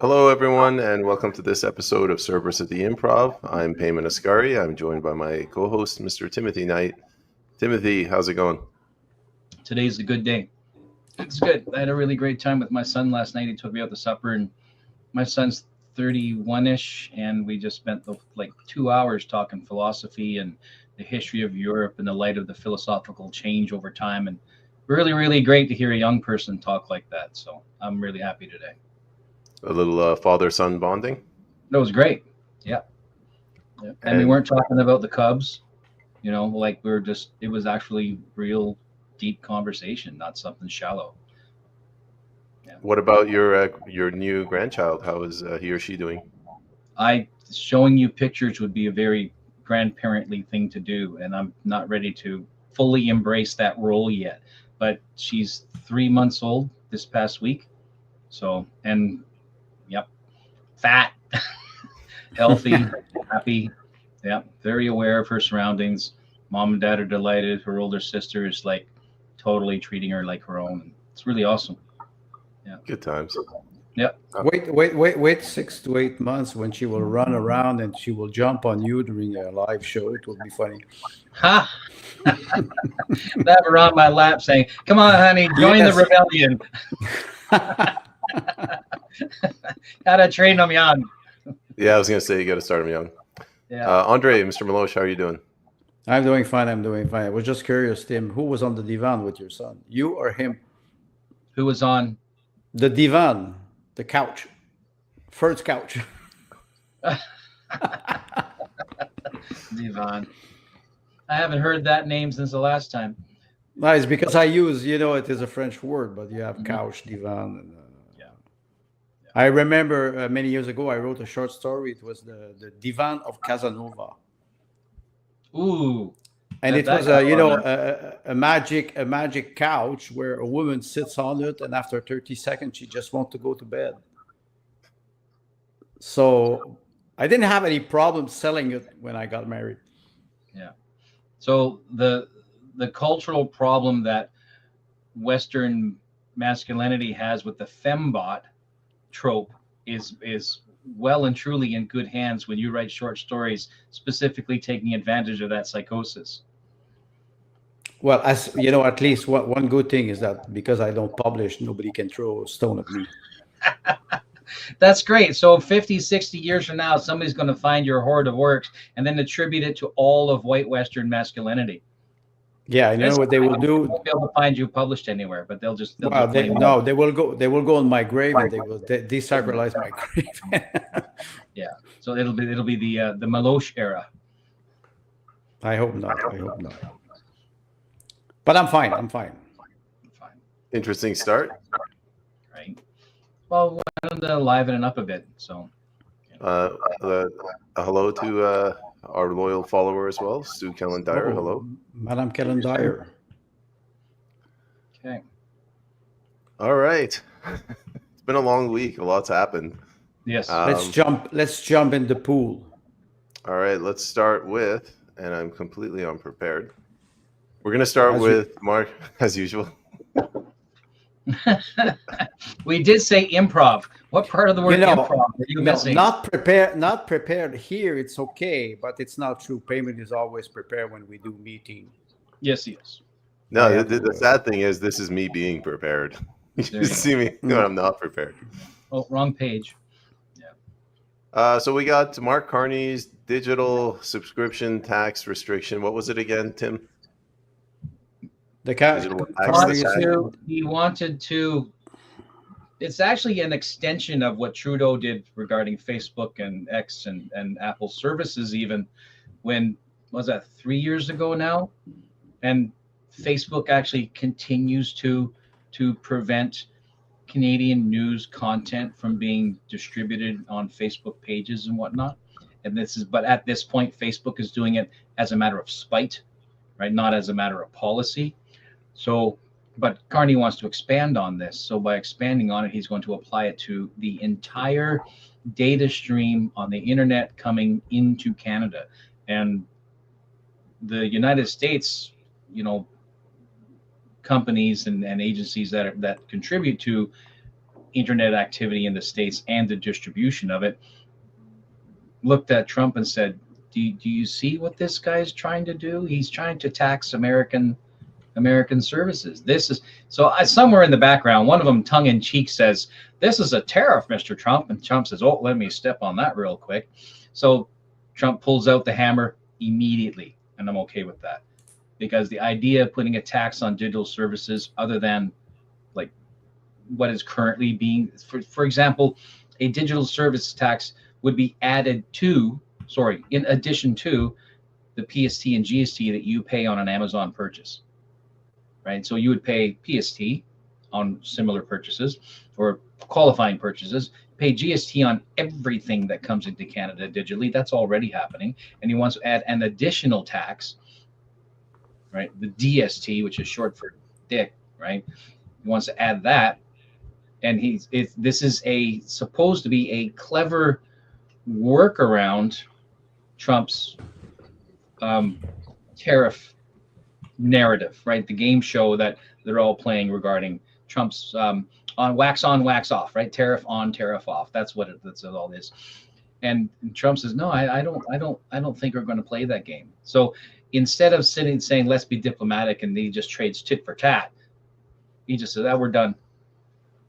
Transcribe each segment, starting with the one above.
Hello, everyone, and welcome to this episode of Cerberus at the Improv. I'm Payman Ascari. I'm joined by my co-host, Mr. Timothy Knight. Timothy, how's it going? Today's a good day. It's good. I had a really great time with my son last night. He took me out to supper, and my son's 31-ish, and we just spent 2 hours talking philosophy and the history of Europe in the light of the philosophical change over time. And really, really great to hear a young person talk like that. So I'm really happy today. A little father-son bonding? That was great. Yeah. And we weren't talking about the Cubs, it was actually real deep conversation, not something shallow. Yeah. What about your new grandchild? How is he or she doing? Showing you pictures would be a very grandparently thing to do, and I'm not ready to fully embrace that role yet. But she's 3 months old this past week, fat, healthy, happy, very aware of her surroundings. Mom and dad are delighted. Her older sister is totally treating her like her own. It's really awesome. Yeah, good times. Yep. Wait 6 to 8 months when she will run around and she will jump on you during a live show. It will be funny. Ha! That around my lap saying, "Come on, honey, join the rebellion." Gotta train them young. Yeah, I was gonna say you gotta start them young. Yeah. Andre, Mr. Malosh, how are you doing? I'm doing fine. I was just curious, Tim, who was on the divan with your son? You or him? Who was on the divan, the couch, first couch? Divan. I haven't heard that name since the last time. Nice, because I use, it is a French word, but you have couch, divan. And, I remember many years ago, I wrote a short story. It was the Divan of Casanova. Ooh. And it was a magic couch where a woman sits on it, and after 30 seconds, she just wants to go to bed. So I didn't have any problem selling it when I got married. Yeah. So the cultural problem that Western masculinity has with the fembot trope is well and truly in good hands when you write short stories specifically taking advantage of that psychosis. Well, as you know, at least one good thing is that because I don't publish, nobody can throw a stone at me. That's great. So 50, 60 years from now, somebody's going to find your hoard of works and then attribute it to all of white Western masculinity. Yeah, I know what they will do. They won't be able to find you published anywhere, but they'll they will go on my grave and they will desacralize my grave. Yeah, so it'll be the Malosh era. I hope not. But I'm fine. Interesting start. Right. Well, we wanted to liven it up a bit. So, a hello to our loyal follower as well, Sue Kellen Dyer. Hello, Madame Kellen Dyer. Okay. All right. It's been a long week. A lot's happened. Yes. Let's jump in the pool. All right. Let's start with, and I'm completely unprepared. We're gonna start with Mark, as usual. We did say improv. What part of the word improv are you missing? Not prepared here. It's okay, but it's not true. Payment is always prepared when we do meeting. Yes. No, the sad thing is this is me being prepared. You see me when I'm not prepared. Oh, wrong page. Yeah. So we got Mark Carney's digital subscription tax restriction. What was it again, Tim? The he wanted to. It's actually an extension of what Trudeau did regarding Facebook and X and Apple services. Even when was that 3 years ago now, and Facebook actually continues to prevent Canadian news content from being distributed on Facebook pages and whatnot. And but at this point, Facebook is doing it as a matter of spite, right? Not as a matter of policy. So, but Carney wants to expand on this. So by expanding on it, he's going to apply it to the entire data stream on the internet coming into Canada. And the United States, companies and agencies that contribute to internet activity in the States and the distribution of it, looked at Trump and said, do you see what this guy's trying to do? He's trying to tax American services. This is so somewhere in the background, one of them tongue in cheek says, this is a tariff, Mr. Trump. And Trump says, oh, let me step on that real quick. So Trump pulls out the hammer immediately. And I'm okay with that, because the idea of putting a tax on digital services other than like what is currently being, for example, a digital service tax would be added to, in addition to the PST and GST that you pay on an Amazon purchase, right? So you would pay PST on similar purchases or qualifying purchases, pay GST on everything that comes into Canada digitally. That's already happening. And he wants to add an additional tax, right? The DST, which is short for dick, right? He wants to add that. And this is supposed to be a clever workaround Trump's tariff narrative, right? The game show that they're all playing regarding Trump's on, wax off, right? Tariff on, tariff off. That's what that's all it is. And Trump says, no, I don't think we're going to play that game. So instead of saying let's be diplomatic and he just trades tit for tat, he just said, we're done.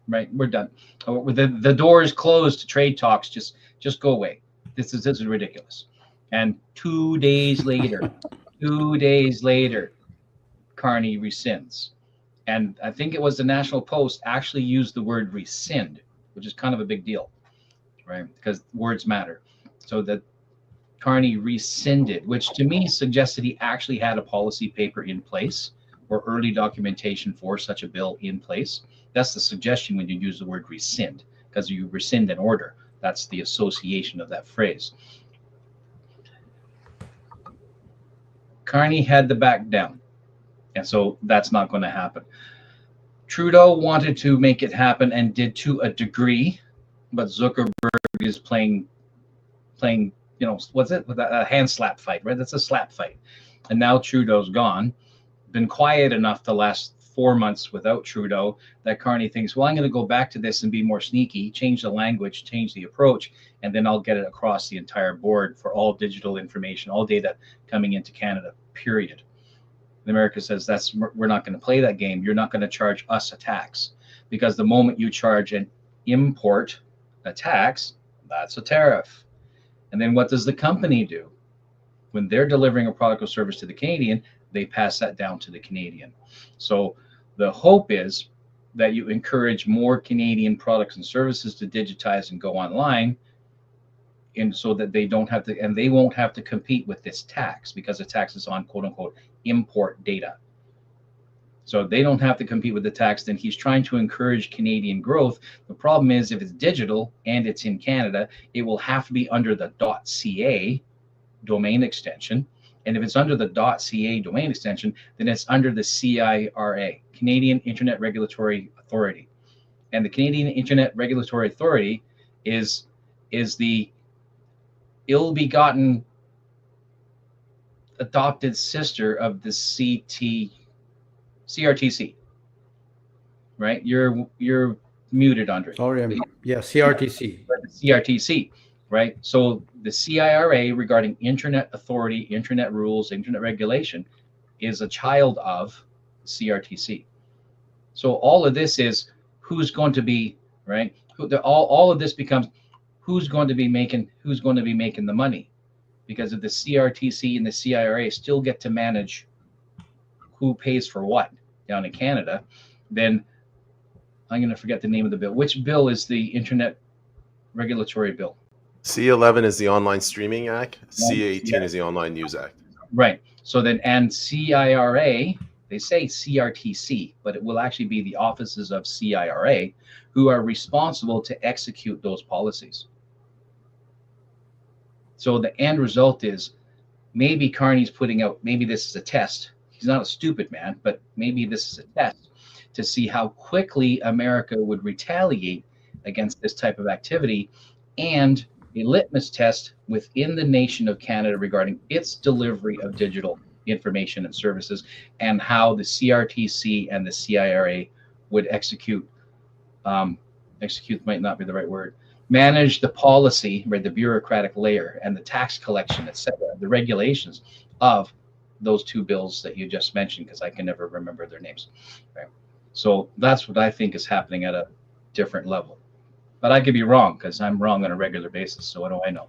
Right, we're done. The door is closed to trade talks. Just go away. This is ridiculous. And 2 days later, Carney rescinds. And I think it was the National Post actually used the word rescind, which is kind of a big deal, right? Because words matter. So that Carney rescinded, which to me suggests that he actually had a policy paper in place or early documentation for such a bill in place. That's the suggestion when you use the word rescind, because you rescind an order. That's the association of that phrase. Carney had to back down. And so that's not going to happen. Trudeau wanted to make it happen and did to a degree, but Zuckerberg is playing, what's it? A hand slap fight, right? That's a slap fight. And now Trudeau's gone. Been quiet enough the last 4 months without Trudeau that Carney thinks, well, I'm going to go back to this and be more sneaky, change the language, change the approach, and then I'll get it across the entire board for all digital information, all data coming into Canada, period. And America says, we're not going to play that game. You're not going to charge us a tax, because the moment you charge an import a tax, that's a tariff. And then what does the company do? When they're delivering a product or service to the Canadian, they pass that down to the Canadian. So the hope is that you encourage more Canadian products and services to digitize and go online, and so that they don't have to, and they won't have to compete with this tax, because the tax is on quote unquote import data. So they don't have to compete with the tax. Then he's trying to encourage Canadian growth. The problem is, if it's digital and it's in Canada, it will have to be under the .ca domain extension. And if it's under the .ca domain extension, then it's under the CIRA, Canadian Internet Regulatory Authority. And the Canadian Internet Regulatory Authority is the ill-begotten adopted sister of the CRTC, right? You're muted, Andre. Oh, yeah, CRTC. CRTC. Right. So the CIRA, regarding Internet Authority, Internet rules, Internet regulation, is a child of CRTC. So all of this is who's going to be, right? All of this becomes who's going to be making the money, because if the CRTC and the CIRA still get to manage who pays for what down in Canada, then I'm going to forget the name of the bill. Which bill is the Internet Regulatory Bill? C11 is the Online Streaming Act. C18 is the Online News Act. Right. So then, and CIRA, they say CRTC, but it will actually be the offices of CIRA who are responsible to execute those policies. So the end result is, maybe Carney's putting out, maybe this is a test. He's not a stupid man, but maybe this is a test to see how quickly America would retaliate against this type of activity, and a litmus test within the nation of Canada regarding its delivery of digital information and services, and how the CRTC and the CIRA would execute and execute might not be the right word, manage the policy, right, the bureaucratic layer and the tax collection, etc., the regulations of those two bills that you just mentioned, because I can never remember their names. Right? So that's what I think is happening at a different level. But I could be wrong, because I'm wrong on a regular basis. So what do I know?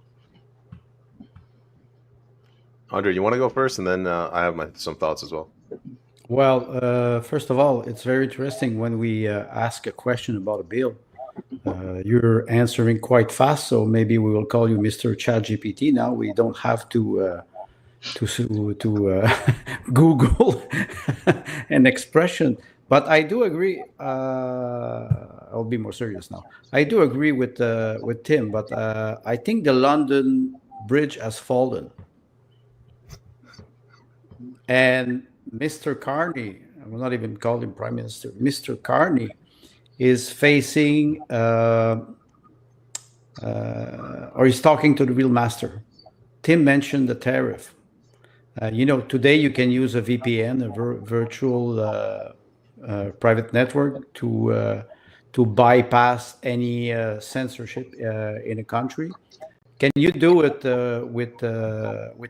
Andre, you want to go first, and then I have some thoughts as well. Well, first of all, it's very interesting when we ask a question about a bill. You're answering quite fast, so maybe we will call you Mr. ChatGPT now. We don't have to Google an expression. But I do agree. I'll be more serious now. I do agree with Tim, but I think the London Bridge has fallen, and Mr. Carney, I will not even call him Prime Minister, Mr. Carney is facing, or he's talking to the real master. Tim mentioned the tariff. Today you can use a VPN, a virtual private network, to bypass any censorship in a country. Can you do it with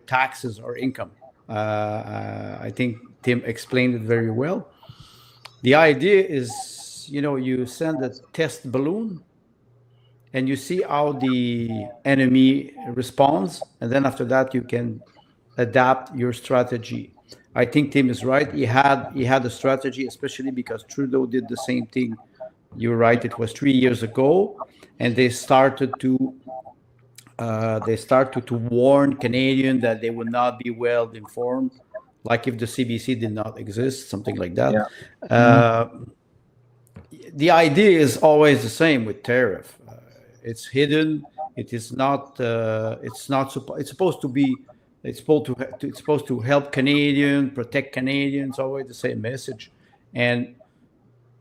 taxes or income? I think Tim explained it very well. The idea is, you send a test balloon and you see how the enemy responds. And then after that, you can adapt your strategy. I think Tim is right. He had a strategy, especially because Trudeau did the same thing. You're right. It was 3 years ago. And they started to warn Canadians that they would not be well informed, like if the CBC did not exist, something like that. Yeah. The idea is always the same with tariff. It's hidden. It is not. It's supposed to be. It's supposed to help Canadians, protect Canadians. Always the same message. And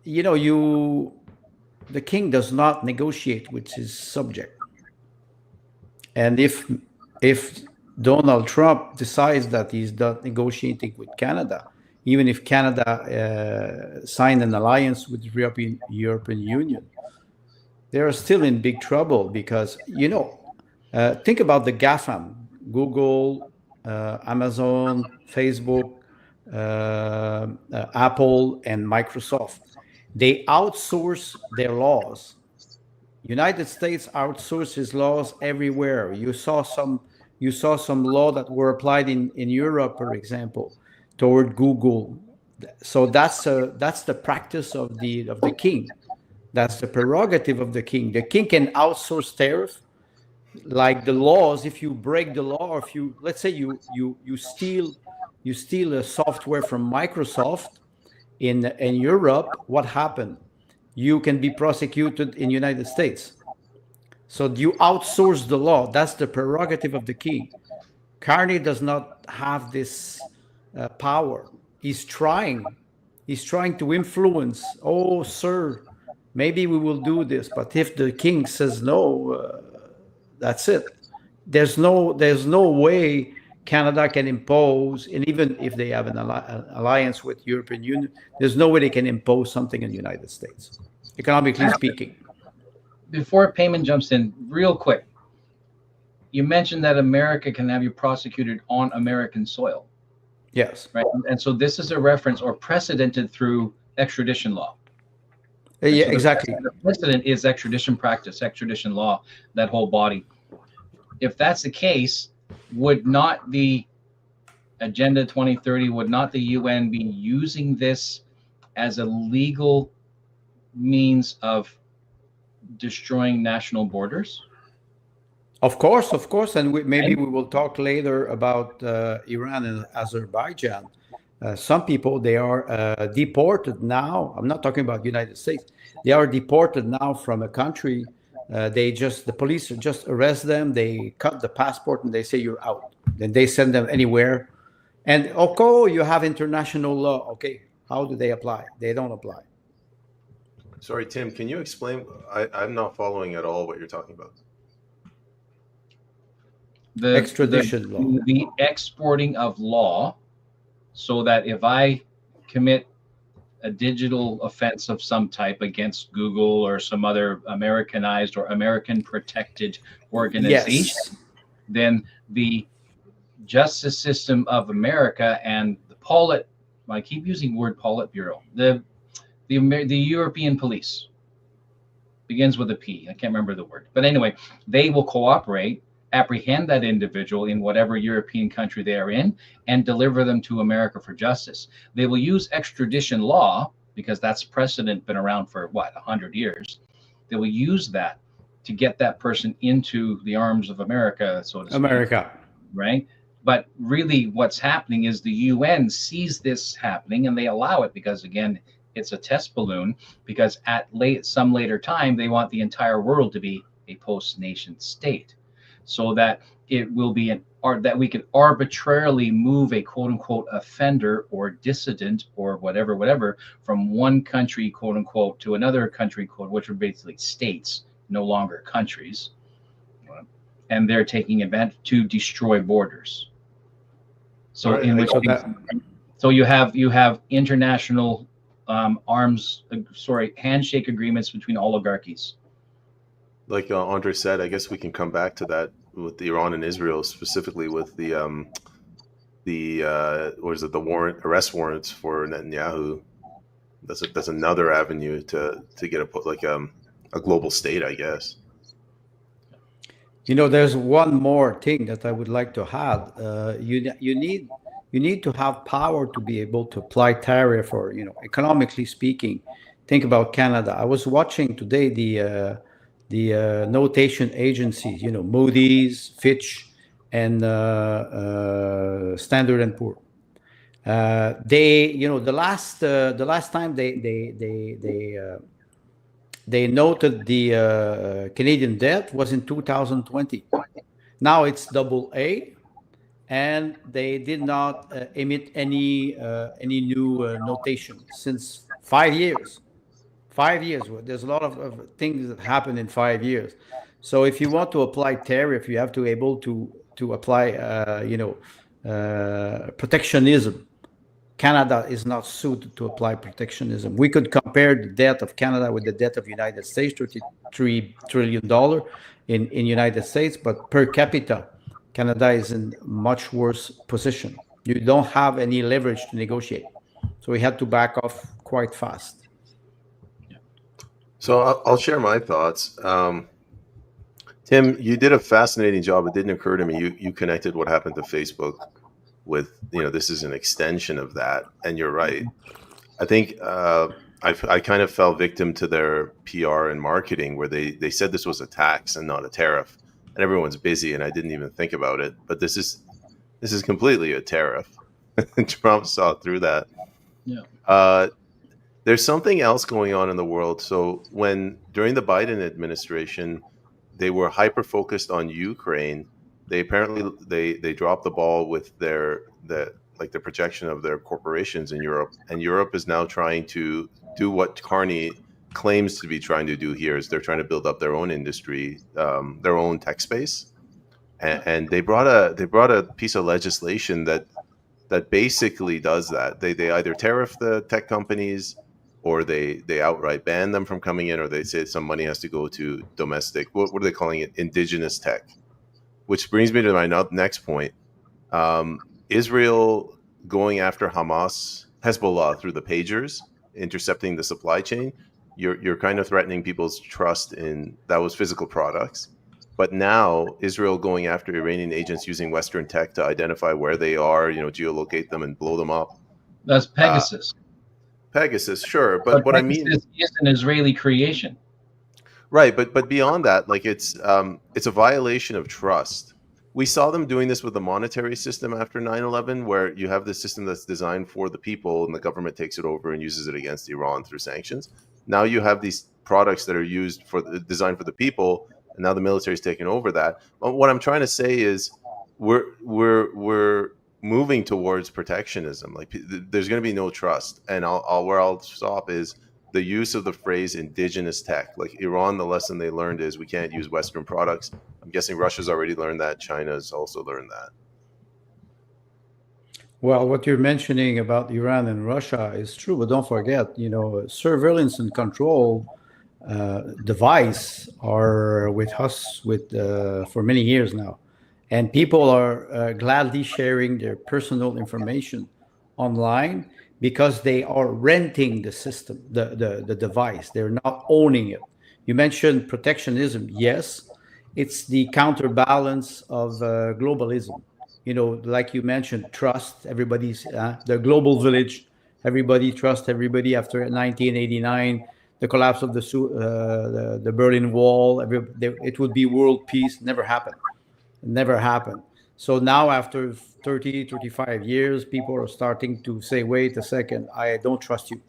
the king does not negotiate with his subject. And if Donald Trump decides that he's not negotiating with Canada, even if Canada signed an alliance with the European Union, they are still in big trouble because, think about the GAFAM, Google, Amazon, Facebook, Apple, and Microsoft. They outsource their laws. United States outsources laws everywhere. You saw some law that were applied in Europe, for example, toward Google. So that's the practice of the king. That's the prerogative of the king. The king can outsource tariff, like the laws. If you break the law, or if you, let's say you steal a software from Microsoft in Europe, what happened? You can be prosecuted in the United States. So you outsource the law. That's the prerogative of the king. Carney does not have this power. He's trying to influence. Oh, sir, maybe we will do this. But if the king says no, that's it. There's no way Canada can impose, and even if they have an alliance with the European Union, there's no way they can impose something in the United States, economically speaking. Before Payman jumps in, real quick, you mentioned that America can have you prosecuted on American soil. Yes. Right. And so this is a reference or precedented through extradition law. Yeah, so exactly. The precedent is extradition practice, extradition law, that whole body. If that's the case, would not the Agenda 2030, would not the UN be using this as a legal means of destroying national borders? Of course. And maybe we will talk later about Iran and Azerbaijan. Some people, they are deported now. I'm not talking about the United States. They are deported now from a country. The police just arrest them. They cut the passport and they say you're out. Then they send them anywhere. And okay, you have international law. Okay, how do they apply? They don't apply. Sorry, Tim, can you explain? I'm not following at all what you're talking about. The extradition law. The exporting of law, so that if I commit a digital offense of some type against Google or some other Americanized or American protected organization, Yes. then the justice system of America and I keep using the word Politburo, the European police, begins with a P. I can't remember the word. But anyway, they will cooperate, apprehend that individual in whatever European country they are in, and deliver them to America for justice. They will use extradition law, because that's precedent, been around for 100 years. They will use that to get that person into the arms of America, so to speak. America. Right? But really what's happening is the UN sees this happening and they allow it because, again, it's a test balloon, because at some later time, they want the entire world to be a post-nation state, so that it will be that we can arbitrarily move a quote unquote offender or dissident or whatever from one country, quote unquote, to another country, quote, which are basically states, no longer countries. And they're taking advantage to destroy borders. So Right, in which so you have international handshake agreements between oligarchies. Like Andre said, I guess we can come back to that with Iran and Israel, specifically with the arrest warrants for Netanyahu. That's another avenue to get a global state, I guess. You know, there's one more thing that I would like to add. You need to have power to be able to apply tariff, or, you know, economically speaking. Think about Canada. I was watching today the notation agencies, you know, Moody's, Fitch, and Standard and Poor. They, you know, the last time they noted the Canadian debt was in 2020. Now it's AA, and they did not emit any new notation since 5 years. 5 years. There's a lot of things that happen in 5 years. So if you want to apply tariff, you have to be able to apply protectionism. Canada is not suited to apply protectionism. We could compare the debt of Canada with the debt of the United States, $33 trillion in United States, but per capita, Canada is in much worse position. You don't have any leverage to negotiate. So we had to back off quite fast. So I'll share my thoughts. Tim, you did a fascinating job. It didn't occur to me. You connected what happened to Facebook with, you know, this is an extension of that. And you're right. I think I kind of fell victim to their PR and marketing, where they said this was a tax and not a tariff. And everyone's busy, and I didn't even think about it. But this is completely a tariff. Trump saw through that. Yeah. There's something else going on in the world. So during the Biden administration, they were hyper focused on Ukraine. They apparently they dropped the ball with the projection of their corporations in Europe, and Europe is now trying to do what Carney claims to be trying to do here. Is they're trying to build up their own industry, their own tech space, and they brought a piece of legislation that basically does that. They either tariff the tech companies, or they outright ban them from coming in, or they say some money has to go to domestic. What are they calling it? Indigenous tech. Which brings me to my next point. Israel going after Hezbollah through the pagers, intercepting the supply chain. You're kind of threatening people's trust in that was physical products. But now Israel going after Iranian agents using Western tech to identify where they are, you know, geolocate them and blow them up. That's Pegasus. Pegasus, sure. But what Pegasus I mean is an Israeli creation. Right, but beyond that, like it's a violation of trust. We saw them doing this with the monetary system after 9/11, where you have this system that's designed for the people, and the government takes it over and uses it against Iran through sanctions. Now you have these products that are designed for the people, and now the military's taken over that. But what I'm trying to say is, we're moving towards protectionism. Like there's going to be no trust, and where I'll stop is the use of the phrase indigenous tech. Like Iran, the lesson they learned is we can't use Western products. I'm guessing Russia's already learned that. China's also learned that. Well, what you're mentioning about Iran and Russia is true, but don't forget, surveillance and control device are with us for many years now, and people are gladly sharing their personal information online because they are renting the system, the device. They're not owning it. You mentioned protectionism. Yes, it's the counterbalance of globalism. Like you mentioned, trust. Everybody's the global village. Everybody trusts everybody after 1989, the collapse of the Berlin Wall. It would be world peace. Never happened. Never happened. So now, after 30, 35 years, people are starting to say, wait a second, I don't trust you.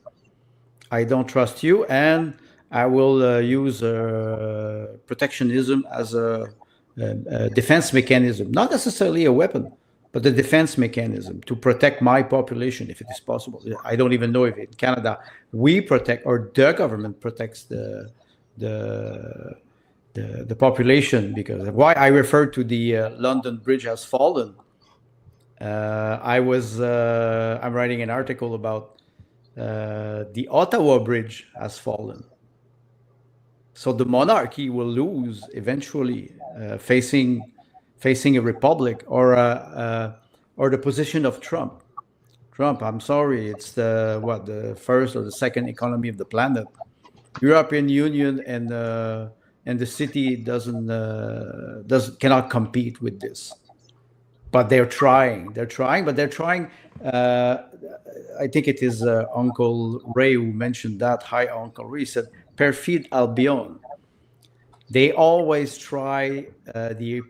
I don't trust you, and I will use protectionism as a defense mechanism, not necessarily a weapon, but a defense mechanism to protect my population if it is possible. I don't even know if in Canada we protect, or the government protects the population, because why I refer to the London Bridge has fallen. I'm writing an article about the Ottawa Bridge has fallen. So the monarchy will lose eventually, facing a republic, or the position of Trump. I'm sorry, it's the first or the second economy of the planet. European Union and the city cannot compete with this. But they're trying. I think it is Uncle Ray who mentioned that. Hi, Uncle Ray. Said, perfide Albion. They always try the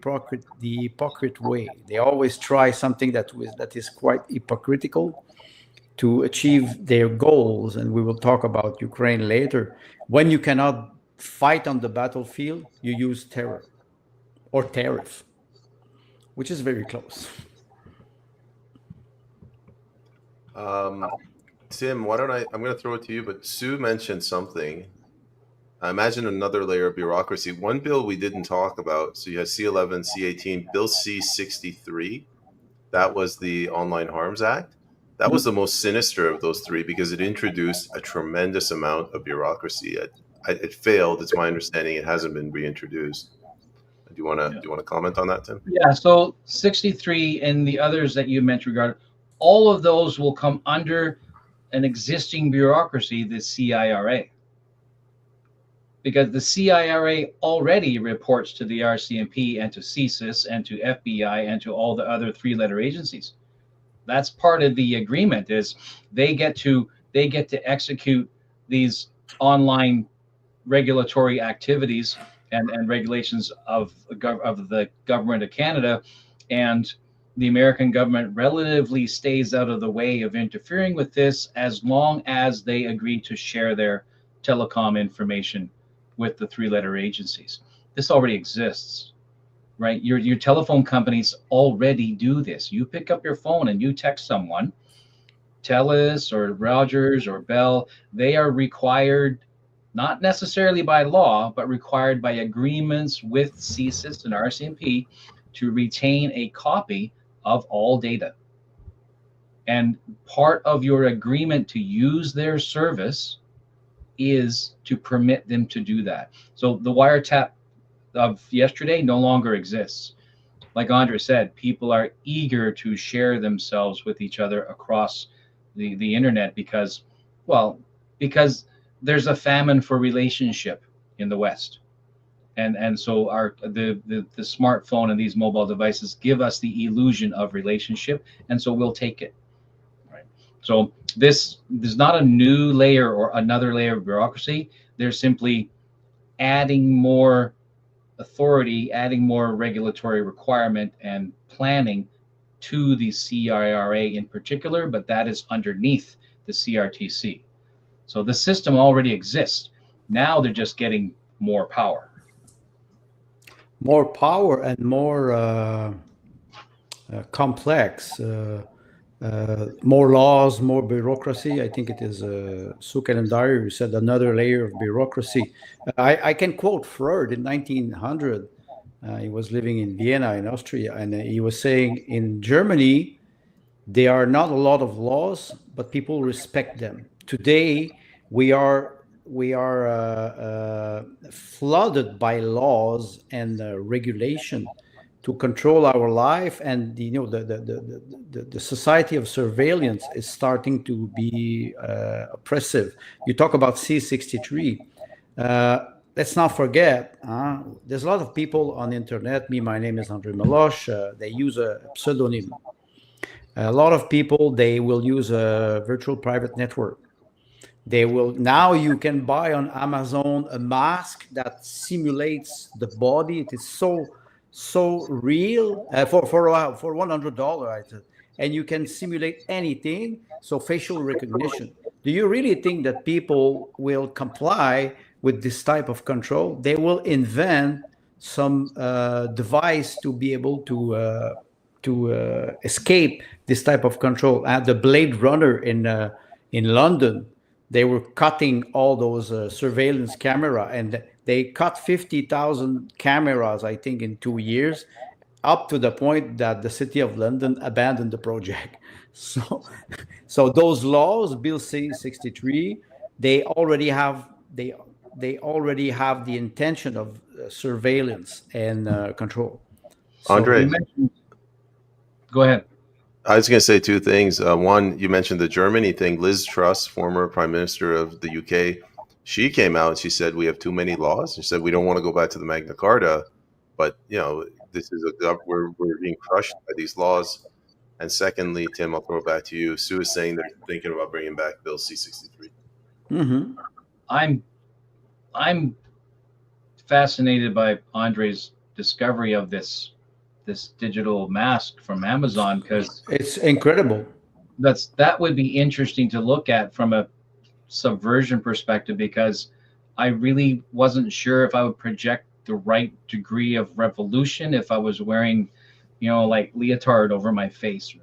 hypocrite way. They always try something that is quite hypocritical to achieve their goals. And we will talk about Ukraine later. When you cannot fight on the battlefield, you use terror or tariff, which is very close. Tim, why don't I'm going to throw it to you, but Sue mentioned something. I imagine another layer of bureaucracy. One bill we didn't talk about, so you have C11, C18, Bill C63. That was the Online Harms Act. That was the most sinister of those three because it introduced a tremendous amount of bureaucracy. It failed. It's my understanding it hasn't been reintroduced. Do you want to comment on that, Tim? Yeah. So 63 and the others that you mentioned, all of those will come under an existing bureaucracy, the CIRA, because the CIRA already reports to the RCMP and to CSIS and to FBI and to all the other three-letter agencies. That's part of the agreement. Is they get to execute these online regulatory activities and regulations of the government of Canada, and the American government relatively stays out of the way of interfering with this as long as they agree to share their telecom information with the three-letter agencies. This already exists, right? Your telephone companies already do this. You pick up your phone and you text someone, TELUS or Rogers or Bell, they are required, not necessarily by law, but required by agreements with CSIS and RCMP to retain a copy of all data. And part of your agreement to use their service is to permit them to do that. So the wiretap of yesterday no longer exists. Like Andre said, people are eager to share themselves with each other across the internet because there's a famine for relationship in the West. And so the smartphone and these mobile devices give us the illusion of relationship, and so we'll take it. Right. So there's not a new layer or another layer of bureaucracy. They're simply adding more authority, adding more regulatory requirement and planning to the CIRA in particular, but that is underneath the CRTC. So the system already exists. Now they're just getting more power. More power and more complex, more laws, more bureaucracy. I think it is Sue Calendari who said another layer of bureaucracy. I can quote Freud in 1900. He was living in Vienna in Austria, and he was saying in Germany, There are not a lot of laws, but people respect them. Today, we are flooded by laws and regulation to control our life, and the society of surveillance is starting to be oppressive. You talk about C63. Let's not forget, there's a lot of people on the internet. My name is Andre Meloche. They use a pseudonym. A lot of people, they will use a virtual private network. Now you can buy on Amazon a mask that simulates the body. It is so real for $100, and you can simulate anything. So facial recognition. Do you really think that people will comply with this type of control? They will invent some device to be able to escape this type of control. The Blade Runner in London, they were cutting all those surveillance camera, and they cut 50,000 cameras, I think, in 2 years, up to the point that the city of London abandoned the project. So those laws, Bill C-63, they already have the intention of surveillance and control. So, Andre, go ahead. I was going to say two things. One, you mentioned the Germany thing. Liz Truss, former Prime Minister of the UK, she came out and she said we have too many laws. She said we don't want to go back to the Magna Carta, but this is we're being crushed by these laws. And secondly, Tim, I'll throw it back to you. Sue is saying they're thinking about bringing back Bill C-63. Mm-hmm. I'm fascinated by Andre's discovery of this digital mask from Amazon, because it's incredible. That would be interesting to look at from a subversion perspective, because I really wasn't sure if I would project the right degree of revolution if I was wearing, like leotard over my face.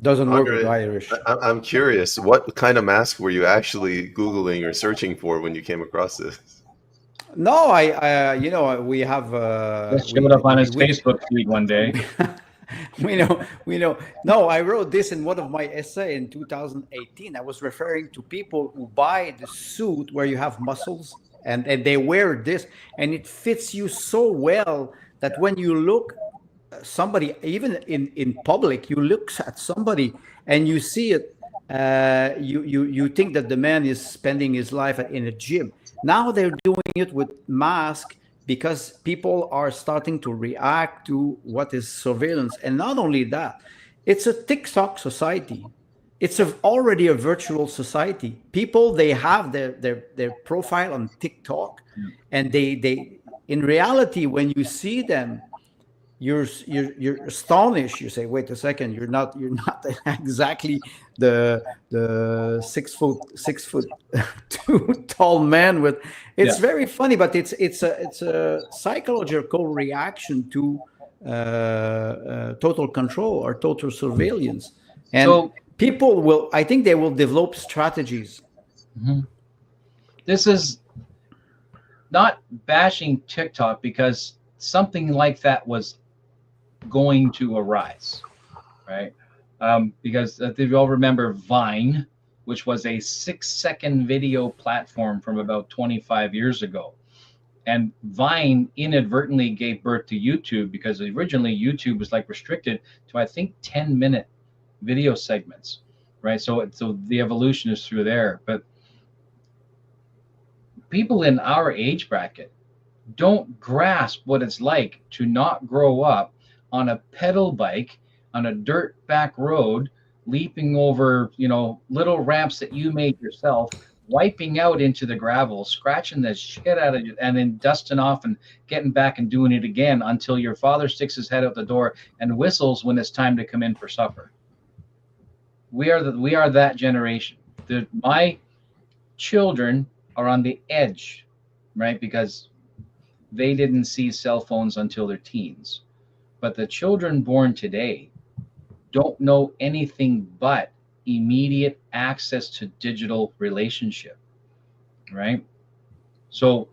Doesn't work Andre, with Irish. I'm curious, what kind of mask were you actually Googling or searching for when you came across this? No, we have. It showed up on his Facebook feed one day. we know. No, I wrote this in one of my essays in 2018. I was referring to people who buy the suit where you have muscles, and they wear this, and it fits you so well that when you look somebody, even in public, you look at somebody and you see it. You think that the man is spending his life in a gym. Now they're doing it with masks because people are starting to react to what is surveillance. And not only that, it's a TikTok society. It's already a virtual society. People, they have their profile on TikTok, and they in reality, when you see them, you're astonished. You say, wait a second, you're not exactly the 6 foot 2 tall man with. It's very funny, but it's a psychological reaction to total control or total surveillance, and so people will. I think they will develop strategies. Mm-hmm. This is not bashing TikTok, because something like that was going to arise, right? Because if you all remember Vine, which was a 6-second video platform from about 25 years ago. And Vine inadvertently gave birth to YouTube, because originally YouTube was like restricted to, I think, 10-minute video segments, right? So the evolution is through there. But people in our age bracket don't grasp what it's like to not grow up on a pedal bike on a dirt back road, leaping over, little ramps that you made yourself, wiping out into the gravel, scratching the shit out of you, and then dusting off and getting back and doing it again until your father sticks his head out the door and whistles when it's time to come in for supper. We are that generation. My children are on the edge, right? Because they didn't see cell phones until their teens. But the children born today don't know anything but immediate access to digital relationship, right? So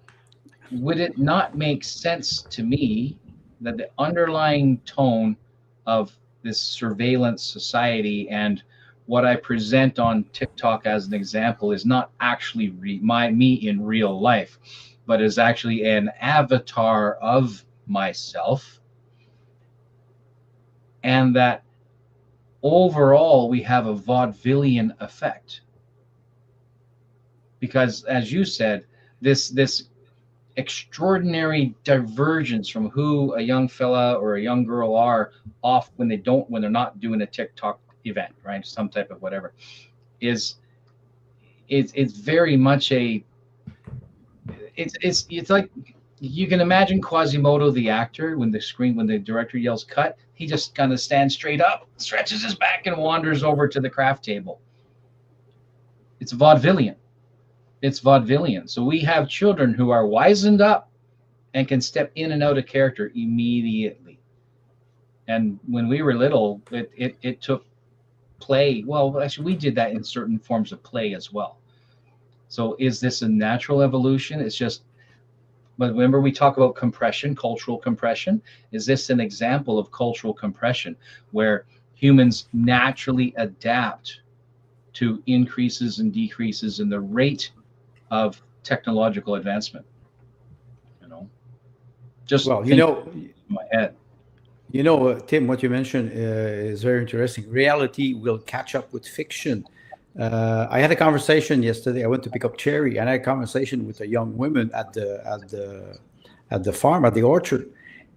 would it not make sense to me that the underlying tone of this surveillance society, and what I present on TikTok as an example is not actually me in real life, but is actually an avatar of myself. And that overall we have a vaudevillian effect. Because as you said, this extraordinary divergence from who a young fella or a young girl are off when they're not doing a TikTok event, right? Some type of whatever, it's very much it's like, you can imagine Quasimodo the actor when the director yells cut, he just kind of stands straight up, stretches his back, and wanders over to the craft table. It's vaudevillian. It's vaudevillian. So we have children who are wizened up and can step in and out of character immediately. And when we were little, it took play. Well, actually, we did that in certain forms of play as well. So is this a natural evolution? It's just, but remember we talk about compression, cultural compression. Is this an example of cultural compression where humans naturally adapt to increases and decreases in the rate of technological advancement? Just well, in my head. Tim, what you mentioned is very interesting. Reality will catch up with fiction. I had a conversation yesterday. I went to pick up Cherry, and I had a conversation with a young woman at the farm, at the orchard,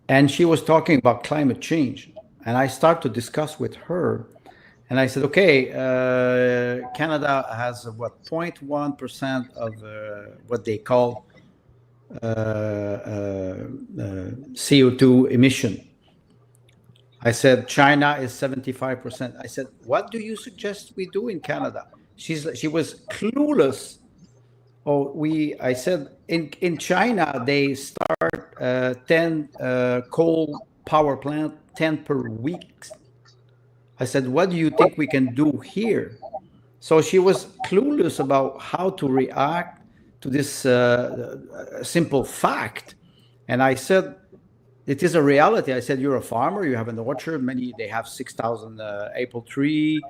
and she was talking about climate change. And I started to discuss with her, and I said, okay, Canada has 0.1% of what they call CO2 emission. I said, China is 75%. I said, what do you suggest we do in Canada? She was clueless. I said, in China, they start 10 coal power plant, 10 per week. I said, what do you think we can do here? So she was clueless about how to react to this simple fact. And I said, it is a reality. I said, you're a farmer, you have an orchard, they have 6,000 apple tree,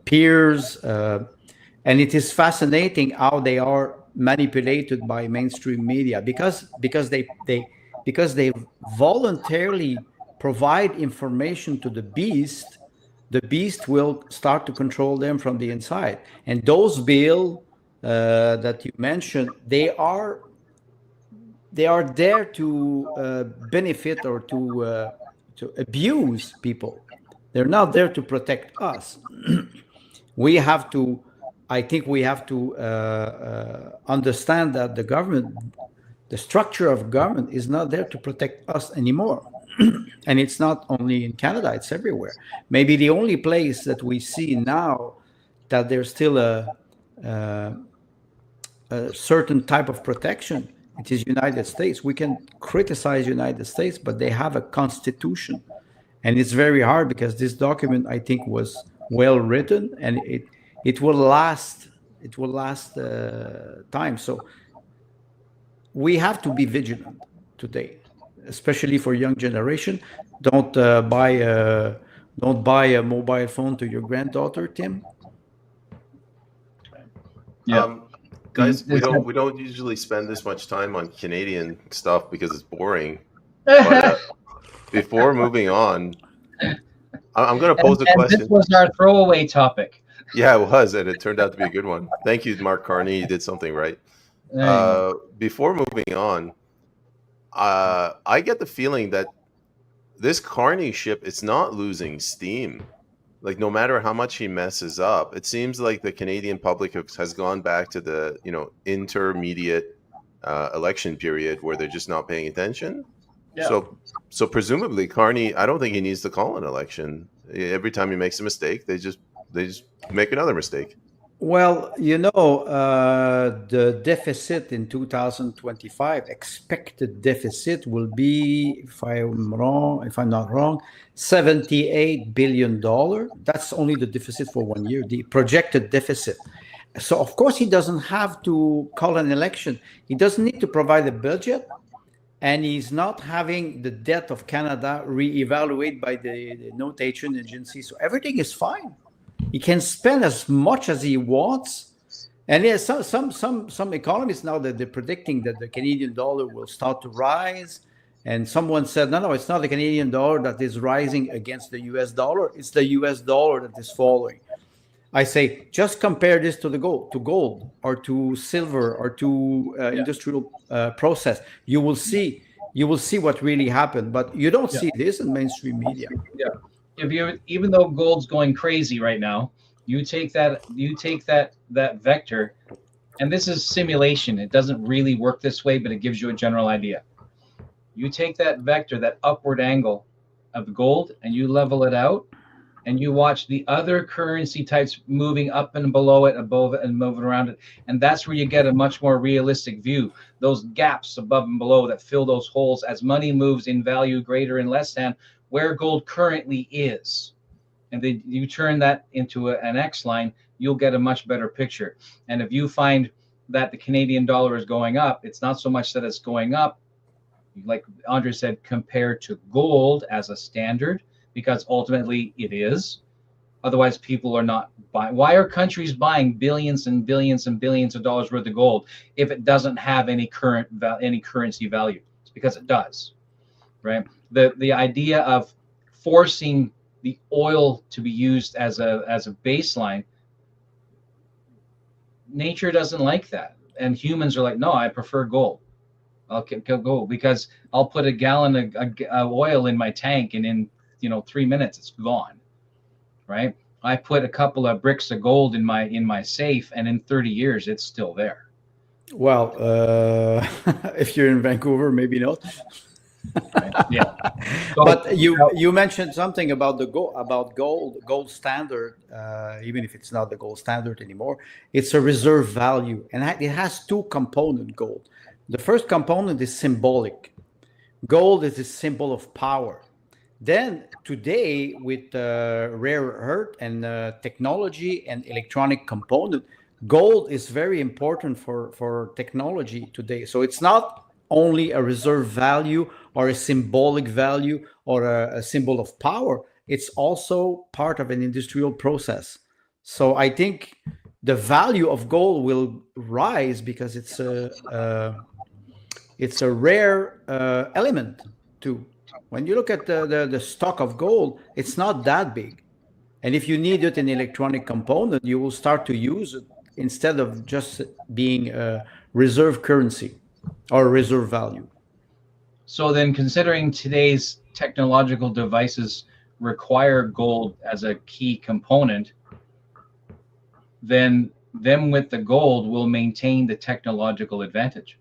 pears, and it is fascinating how they are manipulated by mainstream media because they voluntarily provide information to the beast. The beast will start to control them from the inside. And those bills that you mentioned, they are there to benefit or to abuse people. They're not there to protect us. I think we have to understand that the structure of government is not there to protect us anymore. And it's not only in Canada, it's everywhere. Maybe the only place that we see now that there's still a certain type of protection, it is United States. We can criticize United States, but they have a constitution. And it's very hard because this document, I think, was well written, and it will last. It will last time. So we have to be vigilant today, especially for young generation. Don't buy a mobile phone to your granddaughter, Tim. Yeah. Guys, we don't usually spend this much time on Canadian stuff because it's boring. But, before moving on, I'm going to pose a question. This was our throwaway topic. Yeah, it was, and it turned out to be a good one. Thank you, Mark Carney. You did something right. Before moving on, I get the feeling that this Carney ship, it's not losing steam. Like, no matter how much he messes up, it seems like the Canadian public has gone back to the intermediate election period where they're just not paying attention. Yeah. So presumably Carney, I don't think he needs to call an election. Every time he makes a mistake, they just make another mistake. Well, the deficit in 2025, expected deficit will be, if I'm not wrong, $78 billion. That's only the deficit for 1 year, the projected deficit. So, of course, he doesn't have to call an election. He doesn't need to provide a budget. and he's not having the debt of Canada reevaluated by the notation agency. So everything is fine. He can spend as much as he wants. And there's some economists now that they're predicting that the Canadian dollar will start to rise. And someone said, no, it's not the Canadian dollar that is rising against the US dollar. It's the US dollar that is falling. I say, just compare this to gold or to silver or to industrial process. You will see what really happened, but you don't see this in mainstream media. Yeah. Even though gold's going crazy right now, you take that vector, and this is simulation. It doesn't really work this way, but it gives you a general idea. You take that vector, that upward angle of gold, and you level it out, and you watch the other currency types moving up and below it, above it, and moving around it. And that's where you get a much more realistic view. Those gaps above and below that fill those holes as money moves in value greater and less than where gold currently is. And then you turn that into an X line, you'll get a much better picture. And if you find that the Canadian dollar is going up, it's not so much that it's going up, like Andre said, compared to gold as a standard, because ultimately it is. Otherwise, people are not buying. Why are countries buying billions and billions and billions of dollars worth of gold if it doesn't have any currency value? It's because it does, right? The idea of forcing the oil to be used as a baseline, nature doesn't like that, and humans are like, no, I prefer gold. I'll go because I'll put a gallon of oil in my tank, and in 3 minutes it's gone, right? I put a couple of bricks of gold in my safe, and in 30 years it's still there. Well, if you're in Vancouver, maybe not. Right? Yeah. So, but you mentioned something about gold standard. Even if it's not the gold standard anymore, it's a reserve value, and it has two components. Gold. The first component is symbolic. Gold is a symbol of power. Then today, with rare earth and technology and electronic component, gold is very important for technology today. So it's not only a reserve value or a symbolic value or a symbol of power. It's also part of an industrial process. So I think the value of gold will rise because it's a rare element too. When you look at the stock of gold, it's not that big. And if you need it in electronic component, you will start to use it instead of just being a reserve currency or reserve value. So then, considering today's technological devices require gold as a key component, then them with the gold will maintain the technological advantage.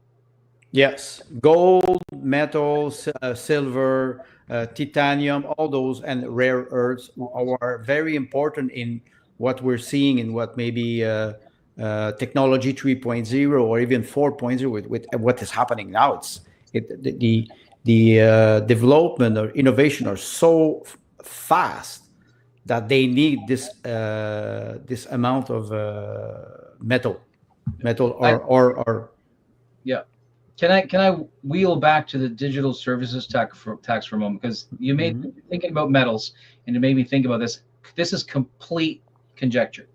Yes, gold, metals, silver, titanium, all those, and rare earths are very important in what we're seeing in what maybe technology 3.0 or even 4.0 with what is happening now. The development or innovation are so fast that they need this amount of metal or yeah. Can I wheel back to the digital services tax for a moment? Because you made me thinking about metals, and it made me think about this. This is complete conjecture.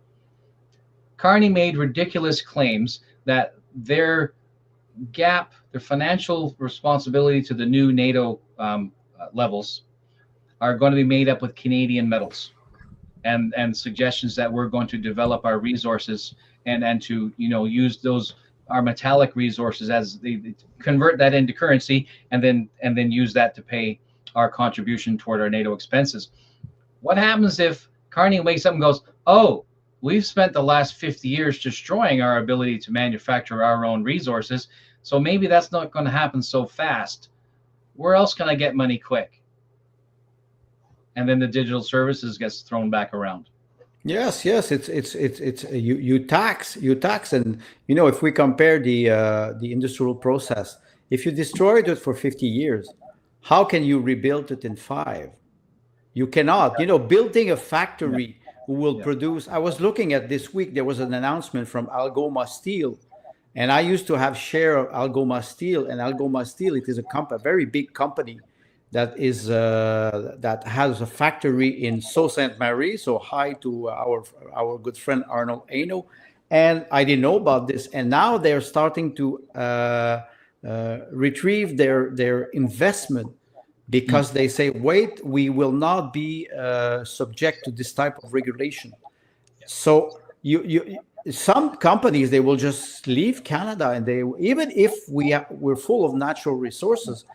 Carney made ridiculous claims that their financial responsibility to the new NATO levels are going to be made up with Canadian metals, and suggestions that we're going to develop our resources and to use those our metallic resources as they convert that into currency and then use that to pay our contribution toward our NATO expenses. What happens if Carney wakes up and goes, oh, we've spent the last 50 years destroying our ability to manufacture our own resources, so maybe that's not going to happen so fast. Where else can I get money quick? And then the digital services gets thrown back around. Yes, it's you tax, and if we compare the industrial process, if you destroyed it for 50 years, how can you rebuild it in 5? You cannot. Building a factory who will produce. I was looking at this week. There was an announcement from Algoma Steel, And I used to have share of Algoma Steel, and Algoma Steel, it is a very big company that is that has a factory in Sault Ste. Marie. So hi to our good friend Arnold Eno. And I didn't know about this, and now they're starting to retrieve their investment because they say, wait, we will not be subject to this type of regulation. So some companies, they will just leave Canada, and they, even if we're full of natural resources,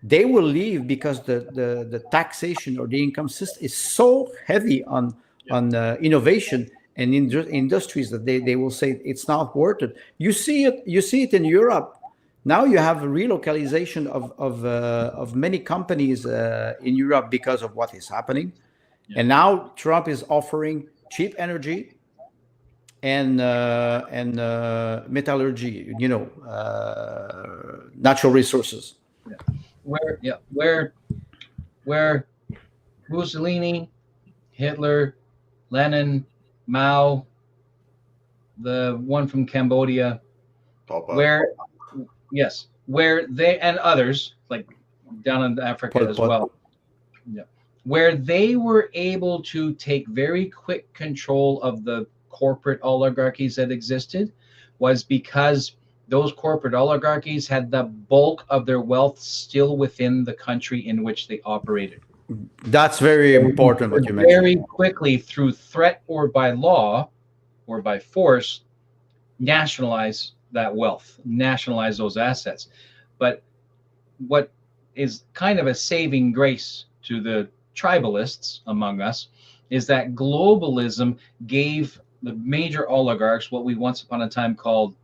they will leave because the taxation or the income system is so heavy on innovation and industries that they will say it's not worth it. You see it in Europe. Now you have a relocalization of many companies in Europe because of what is happening. Yeah. And now Trump is offering cheap energy and metallurgy, natural resources. Yeah. Where Mussolini, Hitler, Lenin, Mao, the one from Cambodia, where they and others like down in Africa as well, where they were able to take very quick control of the corporate oligarchies that existed, was because those corporate oligarchies had the bulk of their wealth still within the country in which they operated. That's very important what you mentioned. Very quickly, through threat or by law or by force, nationalize that wealth, nationalize those assets. But what is kind of a saving grace to the tribalists among us is that globalism gave the major oligarchs what we once upon a time called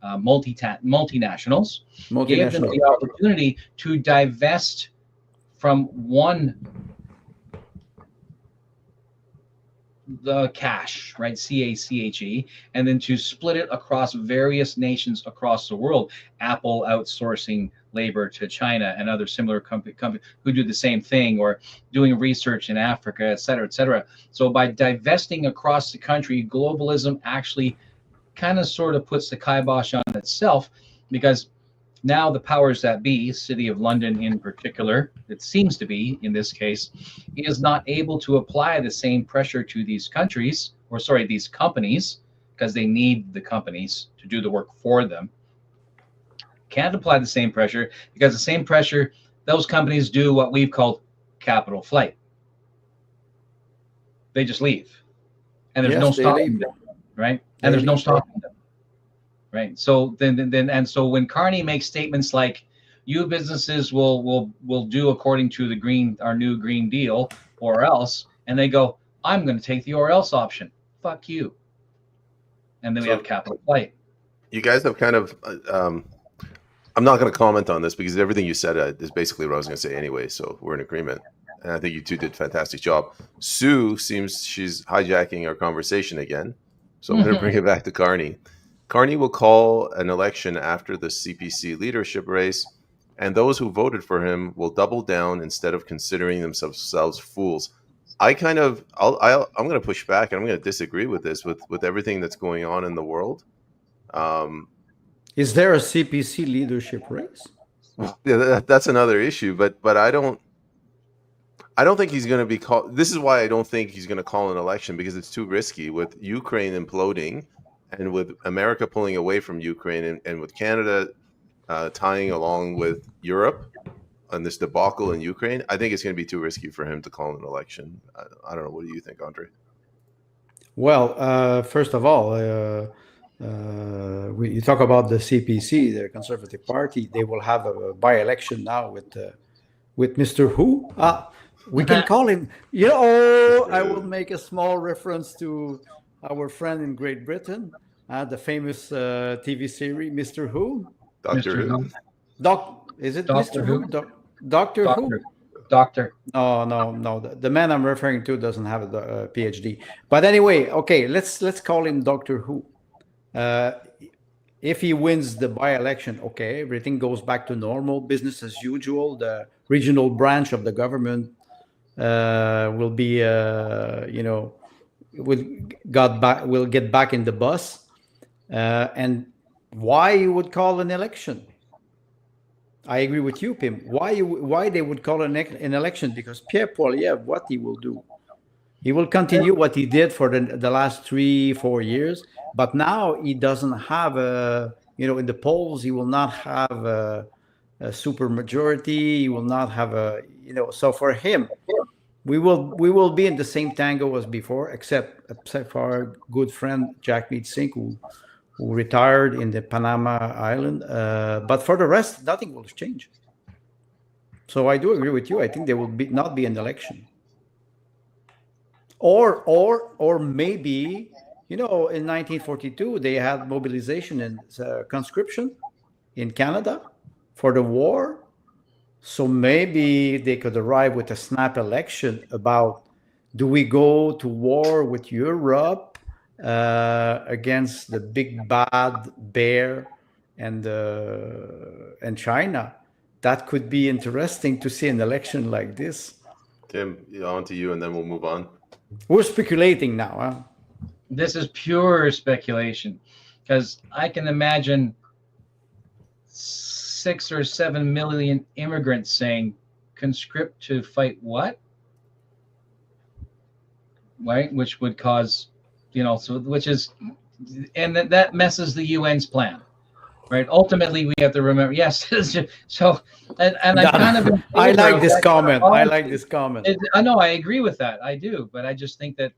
multinationals, gave them the opportunity to divest from the cash, right? CACHE, and then to split it across various nations across the world. Apple outsourcing labor to China and other similar companies who do the same thing, or doing research in Africa, et cetera, et cetera. So by divesting across the country, globalism actually kind of sort of puts the kibosh on itself, because now the powers that be, City of London in particular, it seems to be in this case, is not able to apply the same pressure to these countries, or sorry, these companies, because they need the companies to do the work for them. Can't apply the same pressure because the same pressure, those companies do what we've called capital flight. They just leave, and there's no stopping them, right? And there's no stopping them. Right. So so when Carney makes statements like, "You businesses will do according to our new Green Deal, or else," and they go, "I'm going to take the or else option. Fuck you." And then we have capital flight. You guys have kind of. I'm not going to comment on this because everything you said is basically what I was going to say anyway. So we're in agreement, and I think you two did a fantastic job. Sue seems she's hijacking our conversation again, so I'm going to bring it back to Carney. Carney will call an election after the CPC leadership race, and those who voted for him will double down instead of considering themselves fools. I'm going to push back, and I'm going to disagree with this with everything that's going on in the world. Is there a CPC leadership race? Yeah, that's another issue, but I don't think he's going to be called. This is why I don't think he's going to call an election, because it's too risky with Ukraine imploding. And with America pulling away from Ukraine, and with Canada tying along with Europe on this debacle in Ukraine, I think it's going to be too risky for him to call an election. I don't know. What do you think, Andre? Well, first of all, you talk about the CPC, the Conservative Party. They will have a by-election now with Mr. Who? We can call him. I will make a small reference to our friend in Great Britain, the famous TV series, Mr. Who? Doctor Who. Is it Doctor Mr. Who? Doctor Who? Doctor. No. The man I'm referring to doesn't have a PhD. But anyway, okay, let's call him Doctor Who. If he wins the by-election, okay, everything goes back to normal, business as usual. The regional branch of the government will be, will get back in the bus, and why you would call an election. I agree with you, Pim. Why they would call an election? Because Pierre Poilievre, what he will do, he will continue what he did for the last 3-4 years, but now he doesn't have in the polls, he will not have a super majority. He will not have so for him, we will be in the same tango as before, except for our good friend Jack Sink, who retired in the Panama Island. But for the rest, nothing will change. So I do agree with you. I think there will not be an election. Or maybe, in 1942, they had mobilization and conscription in Canada for the war. So maybe they could arrive with a snap election about, do we go to war with Europe against the big bad bear and China? That could be interesting to see an election like this. Tim, on to you, and then we'll move on. We're speculating now, huh? This is pure speculation, because I can imagine 6 or 7 million immigrants saying, conscript to fight what? Right? Which would cause, and that messes the UN's plan, right? Ultimately, we have to remember, yes. So, and I'm kind of, I like this comment. I like this comment. I know, I agree with that. I do, but I just think that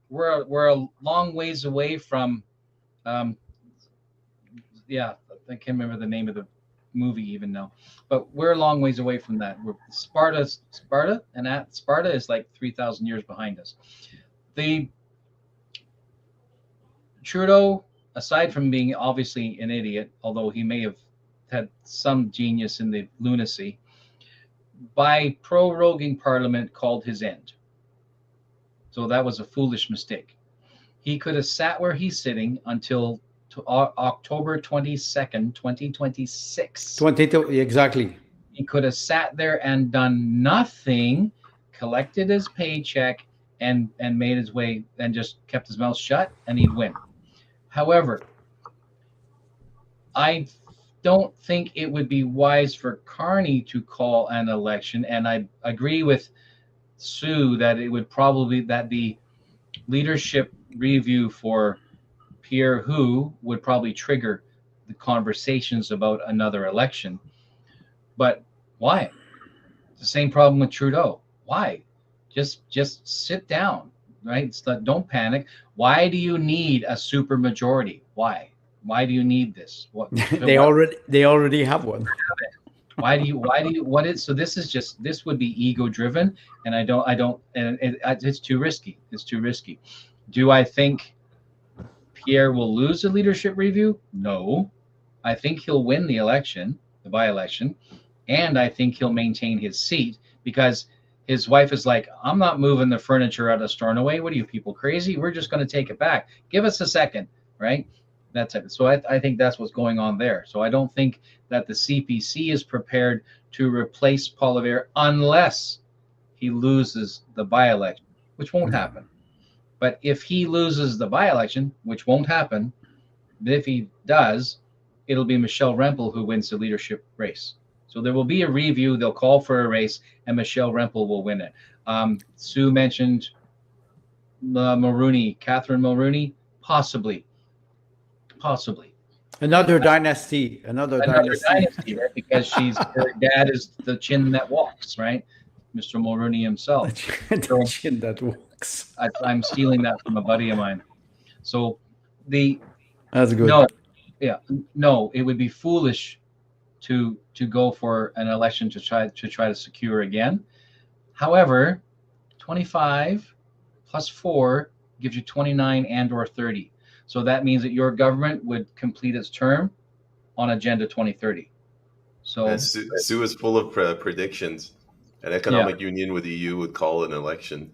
we're a long ways away from, I can't remember the name of the movie even now, but we're a long ways away from that. Sparta is like 3,000 years behind us. The Trudeau, aside from being obviously an idiot, although he may have had some genius in the lunacy, by proroguing Parliament called his end. So that was a foolish mistake. He could have sat where he's sitting until October 22nd, 2026. 22, exactly. He could have sat there and done nothing, collected his paycheck, and made his way and just kept his mouth shut, and he'd win. However, I don't think it would be wise for Carney to call an election, and I agree with Sue that it would probably, that the leadership review for Pierre Hu would probably trigger the conversations about another election. But why? It's the same problem with Trudeau. Why? Just sit down, right? Don't panic. Why do you need a super majority? Why? Why do you need this? What they already have one. So this would be ego driven, and it's too risky. It's too risky. Do I think Pierre will lose the leadership review? No. I think he'll win the election, the by-election, and I think he'll maintain his seat, because his wife is like, I'm not moving the furniture out of Stornoway. What are you people crazy? We're just going to take it back. Give us a second, right? That's it. So I think that's what's going on there. So I don't think that the CPC is prepared to replace Poilievre unless he loses the by-election, which won't happen. But if he loses the by-election, which won't happen, but if he does, it'll be Michelle Rempel who wins the leadership race. So there will be a review. They'll call for a race, and Michelle Rempel will win it. Sue mentioned Catherine Mulroney, possibly. Another dynasty. Another dynasty, right? Because her dad is the chin that walks, right? Mr. Mulroney himself. The chin that walks. I'm stealing that from a buddy of mine. So that's good. No, it would be foolish to go for an election to try to secure again. However, 25 plus 4 gives you 29 and or 30. So that means that your government would complete its term on Agenda 2030. So Sue is full of predictions. An economic union with the EU would call an election.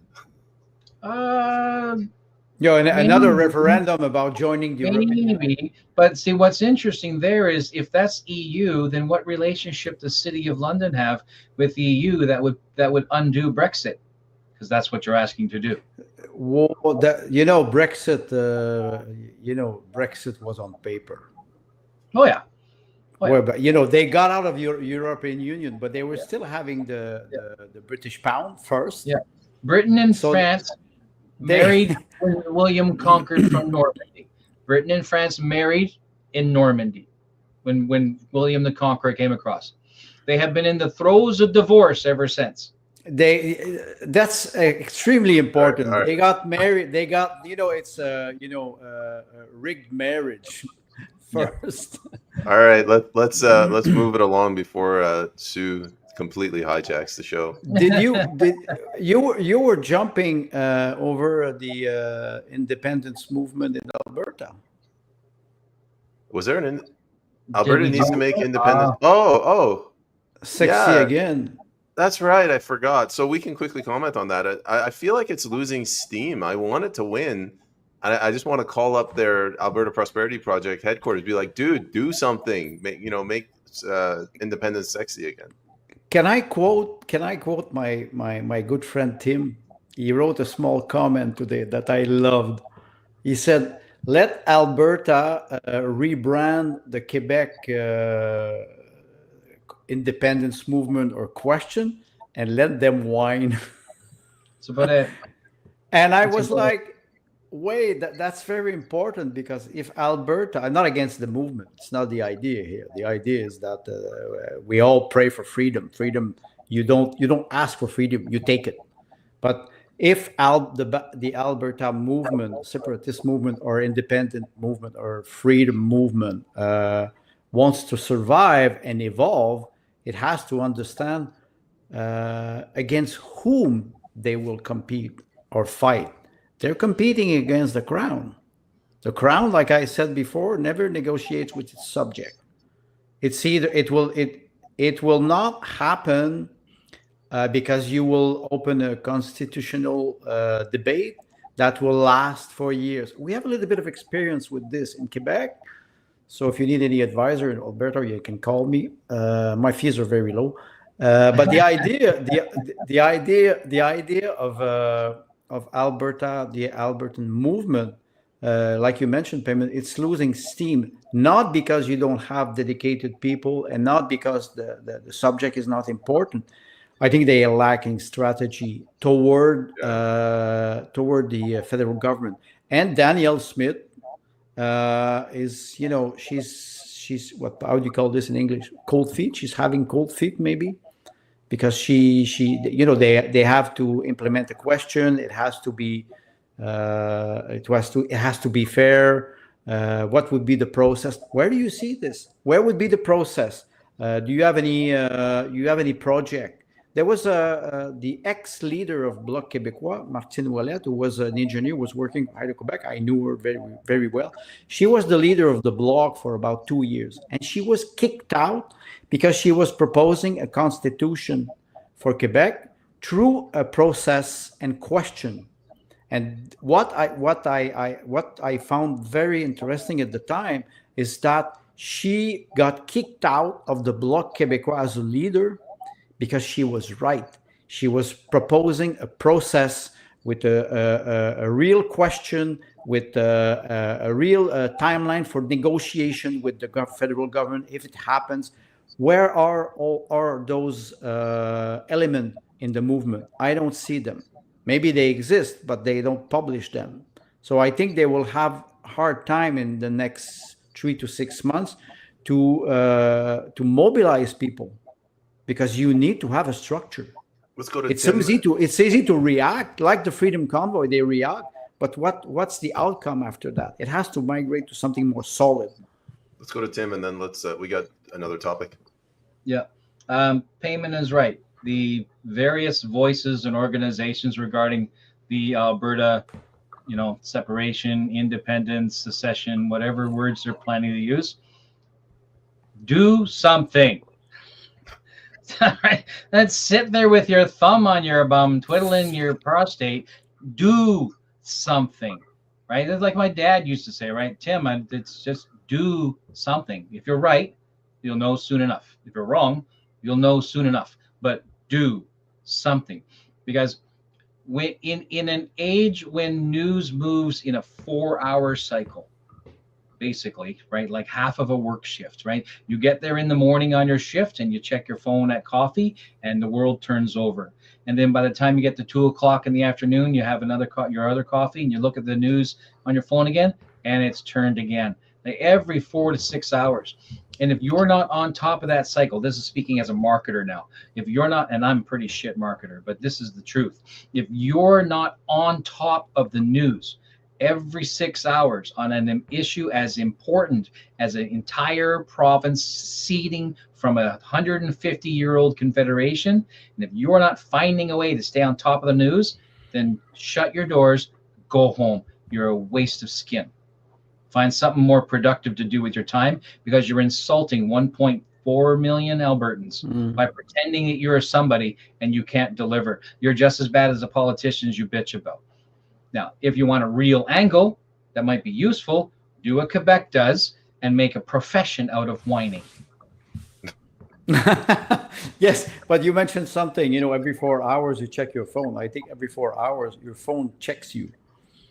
Another referendum about joining the European Union. But see, what's interesting there is, if that's EU, then what relationship does City of London have with the EU that would undo Brexit? because that's what you're asking to do. Well, Brexit. Brexit was on paper. Oh yeah. Well, but they got out of European Union, but they were still having the British pound first. Yeah. Britain and France married when William conquered from Normandy. Britain and France married in Normandy when William the Conqueror came across. They have been in the throes of divorce ever since. That's extremely important. All right. They got married. They got it's rigged marriage first. All right, let's move it along before Sue completely hijacks the show. You were jumping over the independence movement in Alberta? Was there Alberta needs to make independence? Sexy again. That's right. I forgot. So we can quickly comment on that. I feel like it's losing steam. I want it to win. I just want to call up their Alberta Prosperity Project headquarters. Be like, dude, do something. Make independence sexy again. Can I quote my good friend Tim? He wrote a small comment today that I loved. He said, "Let Alberta rebrand the Quebec independence movement or question, and let them whine." That's about it. And I was like, wait, that's very important, because if Alberta, I'm not against the movement. It's not the idea here. The idea is that we all pray for freedom. Freedom, you don't ask for freedom, you take it. But if the Alberta movement, separatist movement or independent movement or freedom movement wants to survive and evolve, it has to understand against whom they will compete or fight. They're competing against the crown. The crown, like I said before, never negotiates with its subject. It's either it will not happen because you will open a constitutional debate that will last for years. We have a little bit of experience with this in Quebec. So if you need any advisor in Alberta, you can call me. My fees are very low. But the idea of Alberta, the Albertan movement, like you mentioned, Payment, it's losing steam, not because you don't have dedicated people and not because the subject is not important. I think they are lacking strategy toward the federal government. And Danielle Smith is, she's what, how do you call this in English? Cold feet. She's having cold feet, maybe. Because they have to implement a question. It has to be fair. What would be the process? Where do you see this? Where would be the process? Do you have any project? There was the ex-leader of Bloc Québécois, Martine Ouellette, who was an engineer, was working at Hydro-Québec. I knew her very, very well. She was the leader of the Bloc for about 2 years, and she was kicked out because she was proposing a constitution for Quebec through a process and question. And what I found very interesting at the time is that she got kicked out of the Bloc Québécois as a leader because she was right. She was proposing a process with a real question, with a real timeline for negotiation with the federal government if it happens. Where are those elements in the movement? I don't see them. Maybe they exist, but they don't publish them. So I think they will have a hard time in the next 3 to 6 months to mobilize people, because you need to have a structure. Let's go to it's Tim. easy to react, like the Freedom Convoy, they react, but what's the outcome after that? It has to migrate to something more solid. Let's go to Tim, and then we got another topic. Yeah. Payman is right. The various voices and organizations regarding the Alberta, separation, independence, secession, whatever words they're planning to use, do something. All right. Let's sit there with your thumb on your bum, twiddling your prostate. Do something, right? It's like my dad used to say, right? Tim, it's just do something. If you're right, you'll know soon enough. If you're wrong, you'll know soon enough. But do something, because in an age when news moves in a 4-hour cycle, basically, right? Like half of a work shift, right? You get there in the morning on your shift and you check your phone at coffee and the world turns over. And then by the time you get to 2 o'clock in the afternoon, you have your other coffee and you look at the news on your phone again and it's turned again. Like every 4 to 6 hours. And if you're not on top of that cycle, this is speaking as a marketer now. If you're not, and I'm a pretty shit marketer, but this is the truth. If you're not on top of the news every 6 hours on an issue as important as an entire province ceding from a 150-year-old confederation, and if you're not finding a way to stay on top of the news, then shut your doors, go home. You're a waste of skin. Find something more productive to do with your time, because you're insulting 1.4 million Albertans by pretending that you're somebody and you can't deliver. You're just as bad as the politicians you bitch about. Now, if you want a real angle that might be useful, do what Quebec does and make a profession out of whining. Yes, but you mentioned something, every 4 hours you check your phone. I think every 4 hours your phone checks you.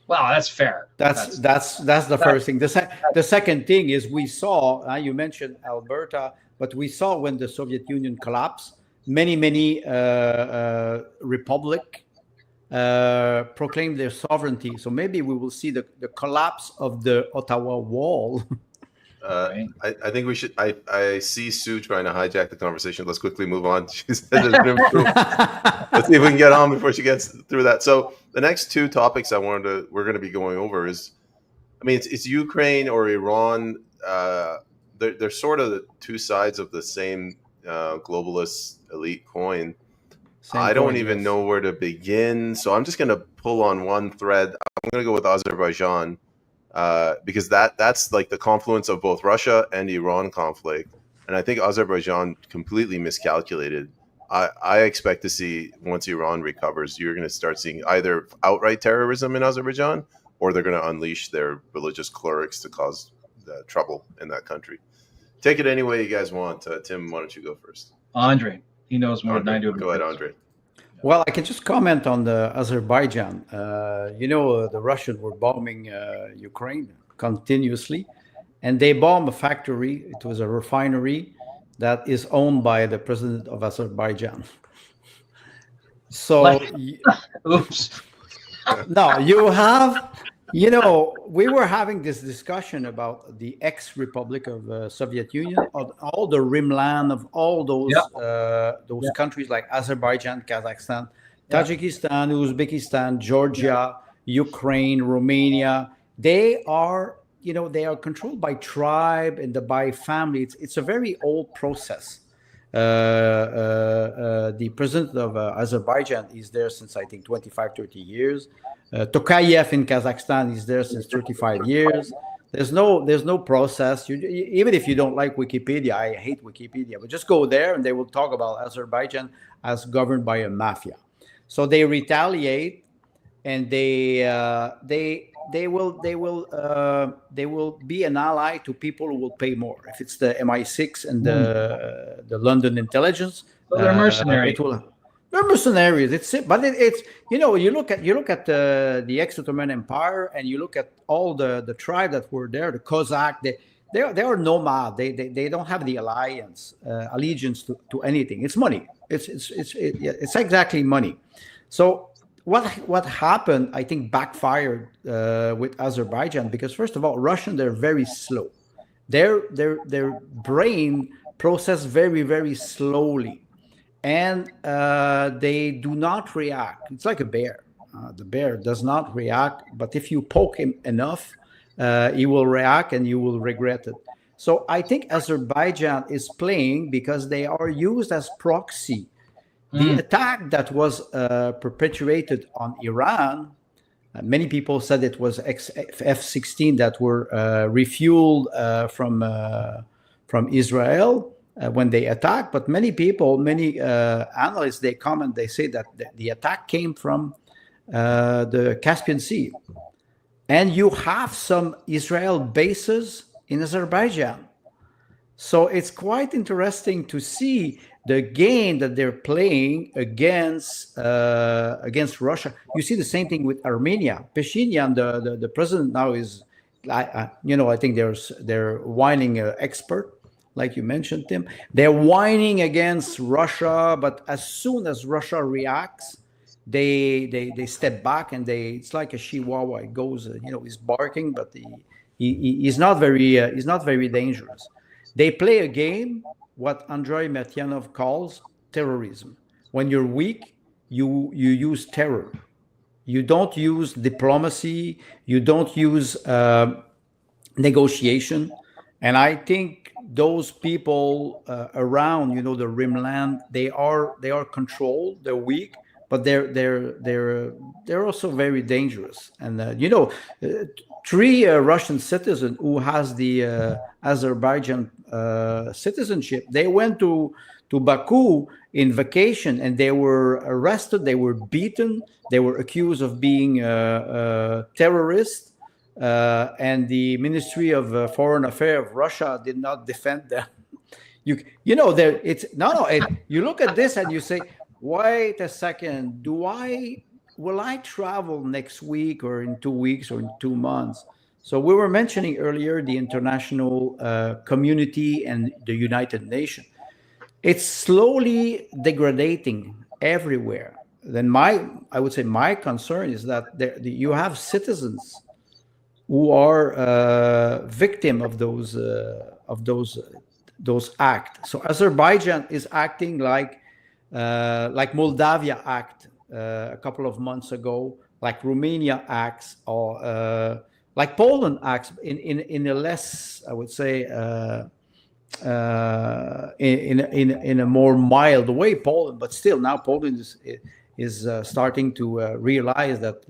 Well, that's fair. That's the first thing. The second thing is we saw, you mentioned Alberta, but we saw when the Soviet Union collapsed, many republic proclaim their sovereignty. So maybe we will see the collapse of the Ottawa Wall. I think we should. I see Sue trying to hijack the conversation. Let's quickly move on. She said there's been improvement. Let's see if we can get on before she gets through that. So the next two topics we're going to be going over is, it's Ukraine or Iran. They're sort of the two sides of the same globalist elite coin. I don't even know where to begin. So I'm just going to pull on one thread. I'm going to go with Azerbaijan because that's like the confluence of both Russia and Iran conflict. And I think Azerbaijan completely miscalculated. I expect to see, once Iran recovers, you're going to start seeing either outright terrorism in Azerbaijan, or they're going to unleash their religious clerics to cause trouble in that country. Take it any way you guys want. Tim, why don't you go first? Andre. He knows more than I do. Go ahead, Andre. Well, I can just comment on the Azerbaijan. The Russians were bombing Ukraine continuously, and they bombed a factory. It was a refinery that is owned by the president of Azerbaijan. So, oops. No, you have. We were having this discussion about the ex-republic of Soviet Union, of all the rimland of all those countries like Azerbaijan, Kazakhstan, Tajikistan, Uzbekistan, Georgia, Ukraine, Romania. They are controlled by tribe and by family. It's a very old process. The president of Azerbaijan is there since, I think, 25, 30 years. Tokayev in Kazakhstan is there since 35 years. There's no process. Even if you don't like Wikipedia, I hate Wikipedia, but just go there and they will talk about Azerbaijan as governed by a mafia. So they retaliate, and they will be an ally to people who will pay more. If it's the MI6 and the London intelligence, so they're mercenaries. They're mercenaries. It's you look at the ex-Ottoman Empire, and you look at all the tribe that were there, the Cossack. They are nomad. They don't have the allegiance to anything. It's money. It's exactly money. So what happened, I think, backfired with Azerbaijan, because first of all, Russians, they're very slow. Their brain process very, very slowly, and they do not react. It's like a bear. The bear does not react, but if you poke him enough, he will react, and you will regret it. So I think Azerbaijan is playing because they are used as proxy. The attack that was perpetuated on Iran, many people said it was F-16 that were refueled from Israel when they attacked. But many analysts, they say that the attack came from the Caspian Sea. And you have some Israel bases in Azerbaijan. So it's quite interesting to see the game that they're playing against Russia. You see the same thing with Armenia. Pashinyan, the president now is, I think they're whining expert, like you mentioned, Tim. They're whining against Russia, but as soon as Russia reacts, they step back, and it's like a chihuahua. It goes, he's barking, but he's not very dangerous. They play a game, what Andrei Matyanov calls terrorism. When you're weak, you use terror. You don't use diplomacy. You don't use negotiation. And I think those people around, the Rimland, they are controlled. They're weak, but they're also very dangerous. And three Russian citizens who has the Azerbaijan citizenship, they went to Baku in vacation, and they were arrested. They were beaten. They were accused of being terrorists. And the Ministry of Foreign Affairs of Russia did not defend them. You look at this and you say, wait a second, will I travel next week or in 2 weeks or in 2 months? So we were mentioning earlier the international community and the United Nations. It's slowly degrading everywhere. Then I would say my concern is that you have citizens who are victim of those acts. So Azerbaijan is acting like Moldavia act a couple of months ago, like Romania acts, or like Poland acts in a less, I would say, in a more mild way. Poland, but still now Poland is starting to realize that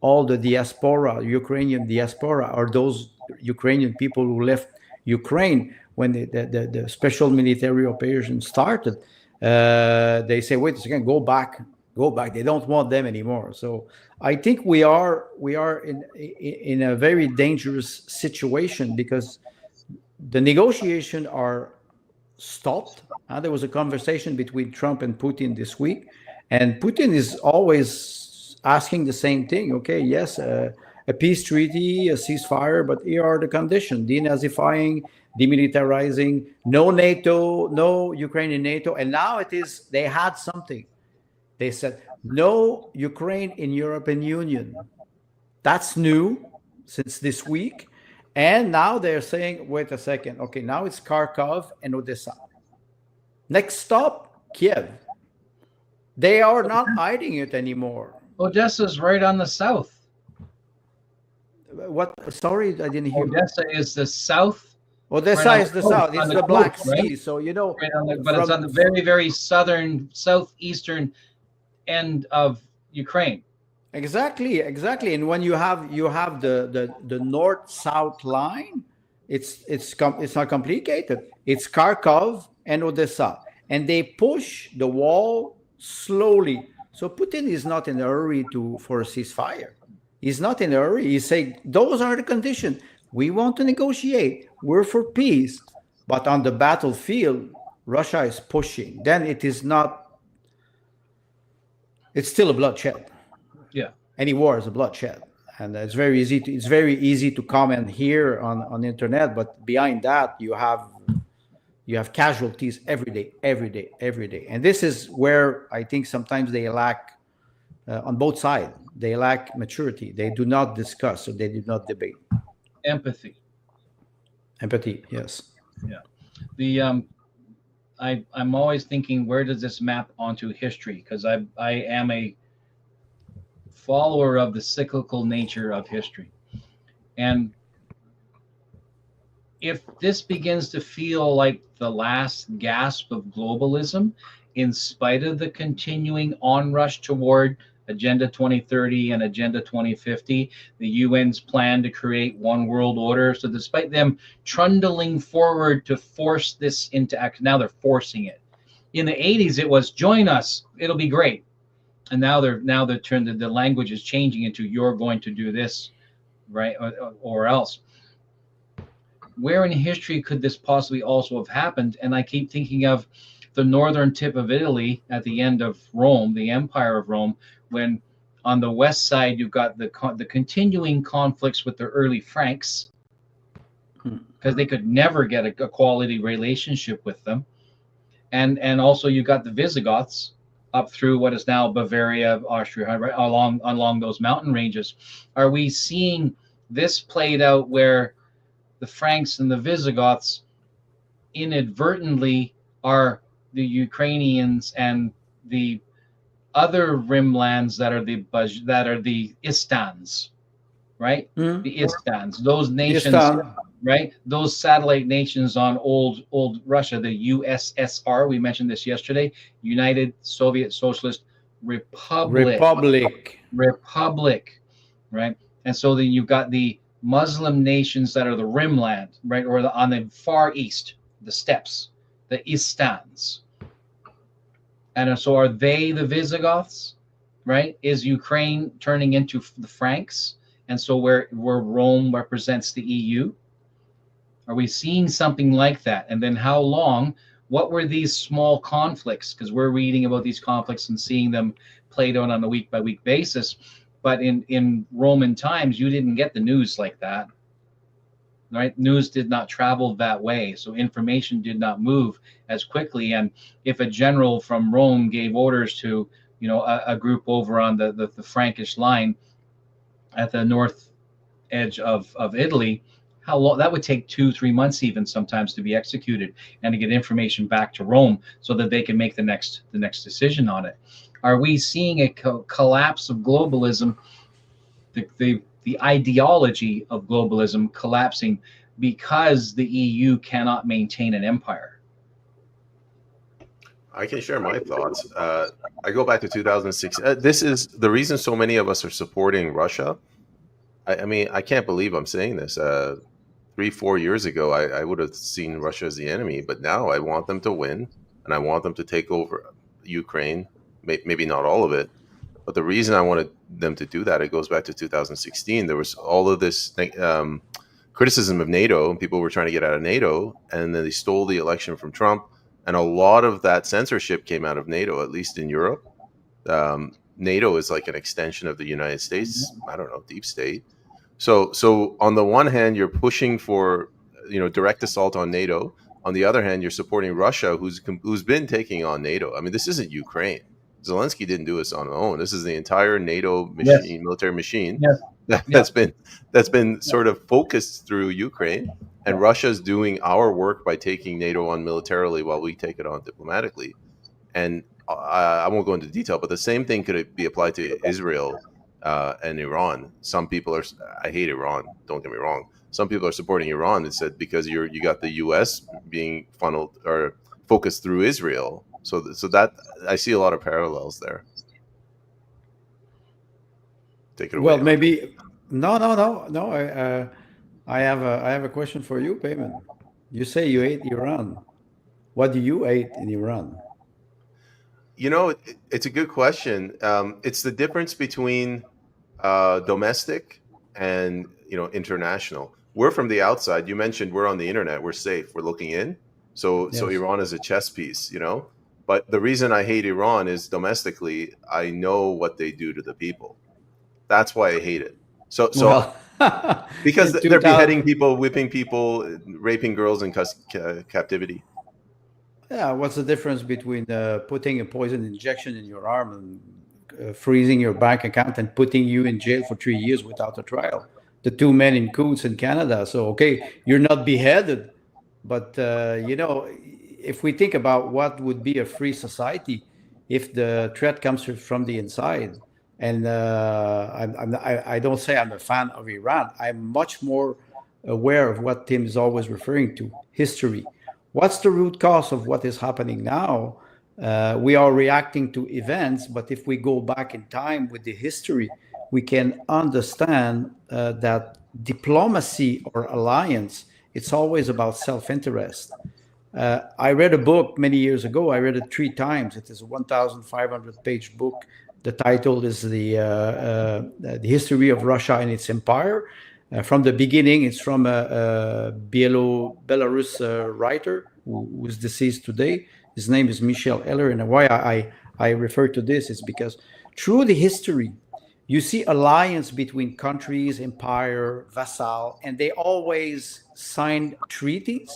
all the diaspora, Ukrainian diaspora, are those Ukrainian people who left Ukraine when the special military operation started. They say, wait a second, go back. They don't want them anymore. So I think we are in a very dangerous situation, because the negotiations are stopped. There was a conversation between Trump and Putin this week, and Putin is always asking the same thing. Okay, yes, a peace treaty, a ceasefire, but here are the conditions: denazifying, demilitarizing, no NATO, no Ukraine in NATO. And now they had something. They said, no Ukraine in European Union. That's new since this week. And now they're saying, wait a second. Okay, now it's Kharkov and Odessa. Next stop, Kiev. They are not hiding it anymore. Odessa's right on the south. What? Sorry, I didn't hear. Odessa is the south. Odessa is the south. It's the Black Sea. So, but it's on the very, very southeastern end of Ukraine. Exactly. And when you have the north-south line, it's not complicated. It's Kharkov and Odessa, and they push the wall slowly. So Putin is not in a hurry for a ceasefire. He's not in a hurry. He's saying those are the conditions. We want to negotiate. We're for peace, but on the battlefield, Russia is pushing. Then it is not. It's still a bloodshed. Yeah. Any war is a bloodshed, and it's very easy to comment here on the internet. But behind that, you have casualties every day, and this is where I think sometimes they lack on both sides. They lack maturity. They do not discuss, or they do not debate. Empathy, yes. Yeah. I'm always thinking, where does this map onto history? Because I am a follower of the cyclical nature of history. And if this begins to feel like the last gasp of globalism, in spite of the continuing onrush toward Agenda 2030 and Agenda 2050, the UN's plan to create one world order. So despite them trundling forward to force this into action, now they're forcing it. In the 80s, it was join us, it'll be great. And now the language is changing into you're going to do this, right, or else. where in history could this possibly also have happened? And I keep thinking of the northern tip of Italy at the end of Rome, the Empire of Rome, when on the west side you've got the continuing conflicts with the early Franks, because they could never get a quality relationship with them, and also you got the Visigoths up through what is now Bavaria, Austria, right along those mountain ranges. Are we seeing this played out where the Franks and the Visigoths inadvertently are the Ukrainians and the other rimlands that are the Istans, right? The Istans, those nations, right? Those satellite nations on old Russia, the USSR. We mentioned this yesterday. United Soviet Socialist Republic, right? And so then you've got the Muslim nations that are the rimland, right, or on the far east, the steppes, the Istans. And so are they the Visigoths, right? Is Ukraine turning into the Franks? And so where Rome represents the EU? Are we seeing something like that? And then how long? What were these small conflicts? Because we're reading about these conflicts and seeing them played out on a week-by-week basis. But in Roman times, you didn't get the news like that, right? News did not travel that way. So information did not move as quickly. And if a general from Rome gave orders to, a group over on the Frankish line at the north edge of Italy, how long that would take 2-3 months even sometimes to be executed and to get information back to Rome so that they can make the next decision on it. Are we seeing a collapse of globalism, the ideology of globalism collapsing because the EU cannot maintain an empire? I can share my thoughts. I go back to 2006. This is the reason so many of us are supporting Russia. I mean, I can't believe I'm saying this. 3-4 years ago, I would have seen Russia as the enemy, but now I want them to win, and I want them to take over Ukraine. Maybe not all of it, but the reason I wanted them to do that, it goes back to 2016. There was all of this criticism of NATO, and people were trying to get out of NATO, and then they stole the election from Trump, and a lot of that censorship came out of NATO, at least in Europe. NATO is like an extension of the United States. I don't know, deep state. So on the one hand, you're pushing for direct assault on NATO. On the other hand, you're supporting Russia, who's been taking on NATO. I mean, this isn't Ukraine. Zelensky didn't do this on his own. This is the entire NATO machine, yes. Military machine, yes. that's been sort of focused through Ukraine, and Russia's doing our work by taking NATO on militarily while we take it on diplomatically. And I won't go into detail, but the same thing could be applied to Israel and Iran. Some people are. I hate Iran. Don't get me wrong. Some people are supporting Iran and said because you got the U.S. being funneled or focused through Israel. So that I see a lot of parallels there. Take it away. Well, maybe no. I have a question for you, Payman. You say you hate Iran. What do you hate in Iran? It's a good question. It's the difference between domestic and international. We're from the outside. You mentioned we're on the internet. We're safe. We're looking in. So Iran is a chess piece, But the reason I hate Iran is domestically, I know what they do to the people. That's why I hate it. So because they're beheading people, whipping people, raping girls in captivity. Yeah, what's the difference between putting a poison injection in your arm and freezing your bank account and putting you in jail for 3 years without a trial? The two men in Coutts in Canada. So, okay, you're not beheaded, but, if we think about what would be a free society if the threat comes from the inside, and I don't say I'm a fan of Iran, I'm much more aware of what Tim is always referring to, history. What's the root cause of what is happening now? We are reacting to events, but if we go back in time with the history, we can understand that diplomacy or alliance, it's always about self-interest. I read a book many years ago. I read it 3 times. It is a 1,500-page book. The title is the History of Russia and its Empire. from the beginning. It's from a Belarus writer who is deceased today. His name is Michel Heller. And why I refer to this is because through the history, you see alliance between countries, empire, vassal, and they always sign treaties,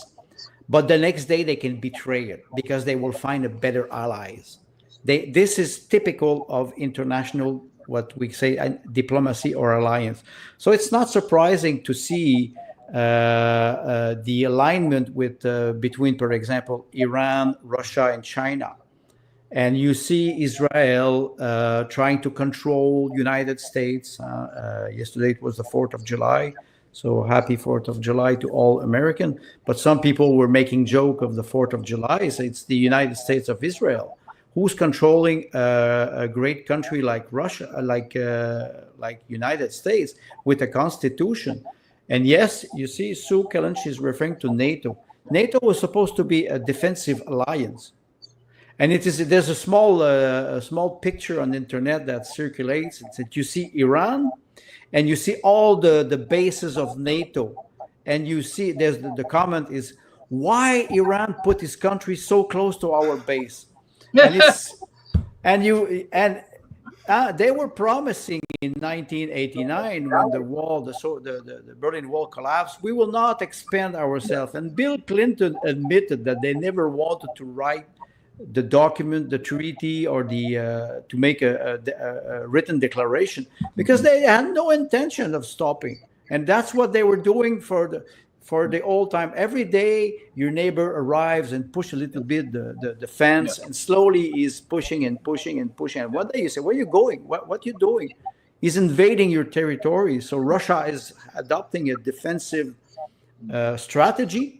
but the next day they can betray it because they will find a better allies. This is typical of international, what we say, diplomacy or alliance. So it's not surprising to see the alignment with between, for example, Iran, Russia, and China. And you see Israel trying to control United States. Yesterday it was the 4th of July. So happy 4th of July to all American. But some people were making joke of the 4th of July. So it's the United States of Israel who's controlling a great country like Russia, like United States, with a constitution. And yes, you see, Sue Kellen, she's referring to NATO. NATO was supposed to be a defensive alliance. And there's a small picture on the internet that circulates. It's that you see Iran, and you see all the bases of NATO, and you see there's the comment is, why Iran put his country so close to our base? And they were promising in 1989 when the Berlin Wall collapsed, we will not expand ourselves. And Bill Clinton admitted that they never wanted to write the document, the treaty, or to make a written declaration because they had no intention of stopping. And that's what they were doing for the old time. Every day your neighbor arrives and push a little bit the fence, and slowly he's pushing and pushing and pushing. And one day you say, where are you going? What are you doing? He's invading your territory. So Russia is adopting a defensive strategy.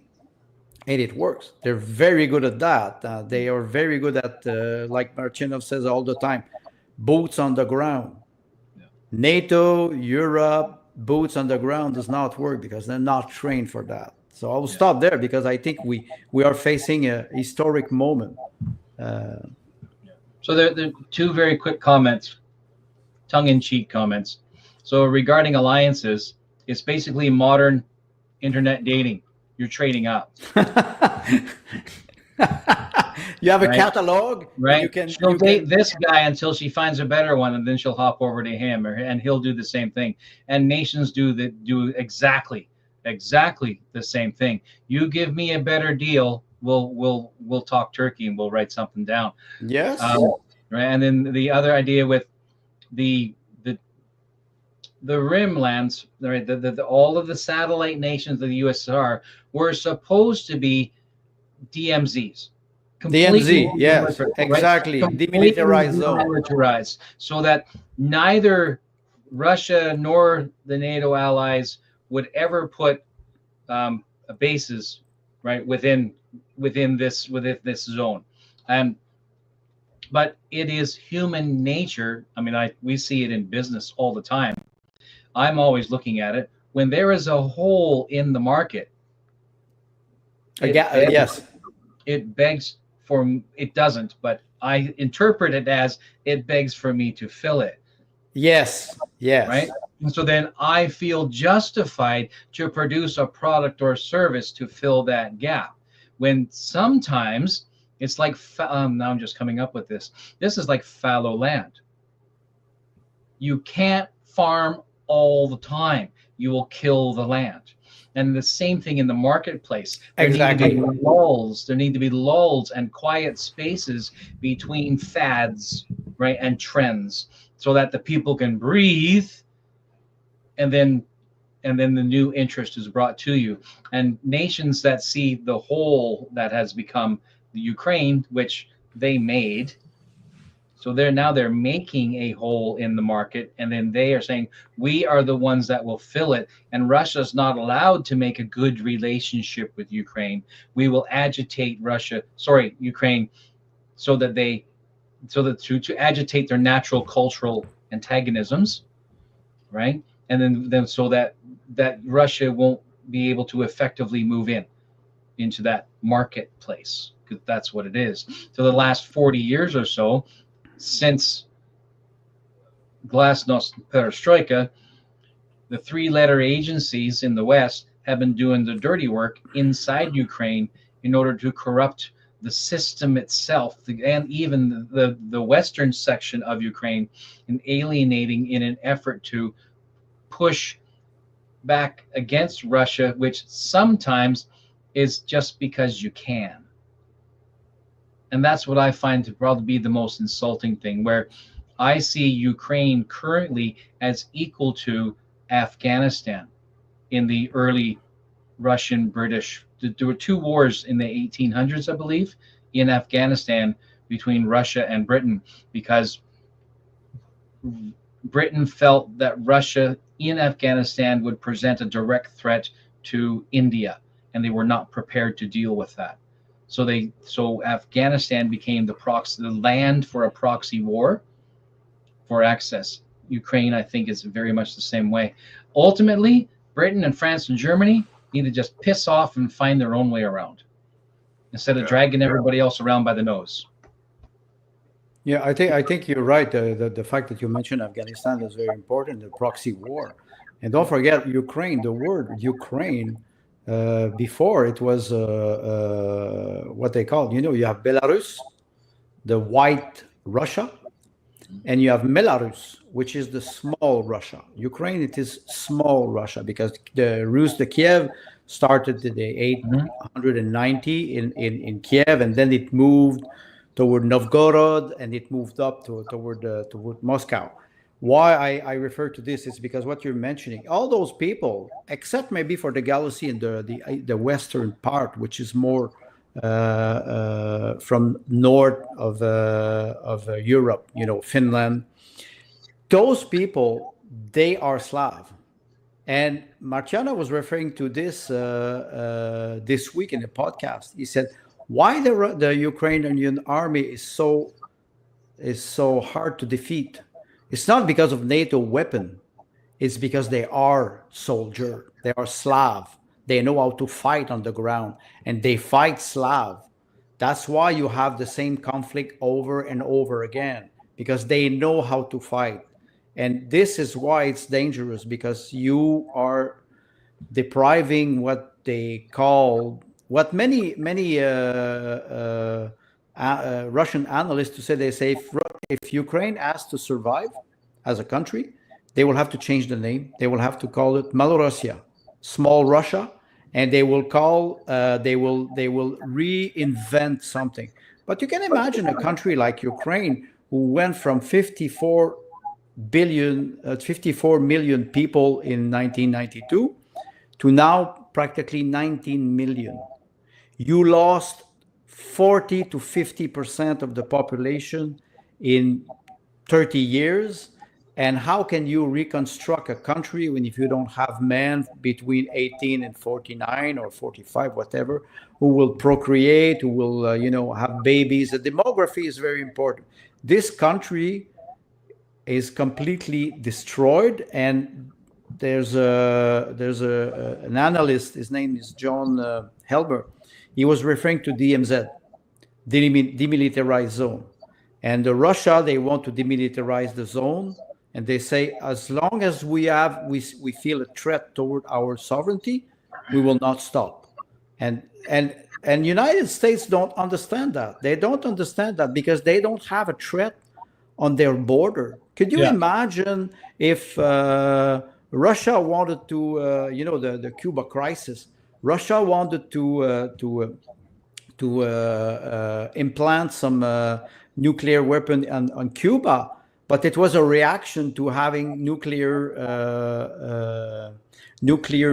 And it works. They're very good at that. They are very good at, like Marchinov says all the time, boots on the ground. Yeah. NATO, Europe, boots on the ground does not work because they're not trained for that. So I will stop there because I think we are facing a historic moment. So there are two very quick comments, tongue-in-cheek comments. So regarding alliances, it's basically modern internet dating. You're trading up. You have a catalog, right? She'll date this guy until she finds a better one, and then she'll hop over to him, and he'll do the same thing. And nations do exactly the same thing. You give me a better deal, we'll talk turkey and we'll write something down. Yes. Right. And then the other idea with the rim lands, right? All of the satellite nations of the USSR were supposed to be DMZs. DMZ, yes, exactly. Demilitarized zone. Demilitarized, so that neither Russia nor the NATO allies would ever put bases right within this zone. But it is human nature. I mean, we see it in business all the time. I'm always looking at it. When there is a hole in the market, yes, it begs for, it doesn't, but I interpret it as it begs for me to fill it. Yes. Right. And so then I feel justified to produce a product or service to fill that gap. When sometimes it's like, now I'm just coming up with this. This is like fallow land. You can't farm all the time. You will kill the land. And the same thing in the marketplace. Exactly. There need to be lulls and quiet spaces between fads, right, and trends, so that the people can breathe, and then the new interest is brought to you. And nations that see the hole that has become the Ukraine, which they made, so they're making a hole in the market, and then they are saying, we are the ones that will fill it. And Russia's not allowed to make a good relationship with Ukraine. We will agitate Ukraine, so that to agitate their natural cultural antagonisms, right? And then so that Russia won't be able to effectively move into that marketplace, because that's what it is. So the last 40 years or so, since Glasnost Perestroika, the three-letter agencies in the West have been doing the dirty work inside Ukraine in order to corrupt the system itself, and even the western section of Ukraine, and alienating in an effort to push back against Russia, which sometimes is just because you can. And that's what I find to probably be the most insulting thing, where I see Ukraine currently as equal to Afghanistan in the early Russian British. There were two wars in the 1800s, I believe, in Afghanistan between Russia and Britain, because Britain felt that Russia in Afghanistan would present a direct threat to India, and they were not prepared to deal with that. So Afghanistan became the land for a proxy war for access. Ukraine, I think, is very much the same way. Ultimately, Britain and France and Germany need to just piss off and find their own way around instead of dragging everybody else around by the nose. Yeah, I think you're right. The fact that you mentioned Afghanistan is very important, the proxy war. And don't forget Ukraine, the word Ukraine, before it was what they call, you have Belarus, the white Russia, and you have Belarus, which is the small Russia. Ukraine, it is small Russia, because the Rus de Kiev started the 890 in Kiev, and then it moved toward Novgorod, and it moved up toward Moscow. Why I refer to this is because what you're mentioning, all those people, except maybe for the Galicia and the western part, which is more from north of Europe, Finland, those people, they are Slav. And Marciano was referring to this this week in the podcast. He said, why the Ukrainian army is so hard to defeat? It's not because of NATO weapon. It's because they are soldier. They are Slav. They know how to fight on the ground, and they fight Slav. That's why you have the same conflict over and over again, because they know how to fight. And this is why it's dangerous, because you are depriving what they call, what many Russian analysts they say if Ukraine has to survive as a country, they will have to change the name. They will have to call it Malorussia, small Russia, and they will reinvent something. But you can imagine a country like Ukraine, who went from 54 million people in 1992 to now practically 19 million. You lost 40 to 50% of the population in 30 years. And how can you reconstruct a country if you don't have men between 18 and 49 or 45, whatever, who will procreate, who will, have babies? The demography is very important. This country is completely destroyed. And there's an analyst, his name is John Helber. He was referring to DMZ, demilitarized zone. And Russia, they want to demilitarize the zone. And they say, as long as we feel a threat toward our sovereignty, we will not stop. And United States don't understand that. They don't understand that because they don't have a threat on their border. Could you imagine if Russia wanted to, the Cuba crisis, Russia wanted to implant some nuclear weapon on Cuba? But it was a reaction to having nuclear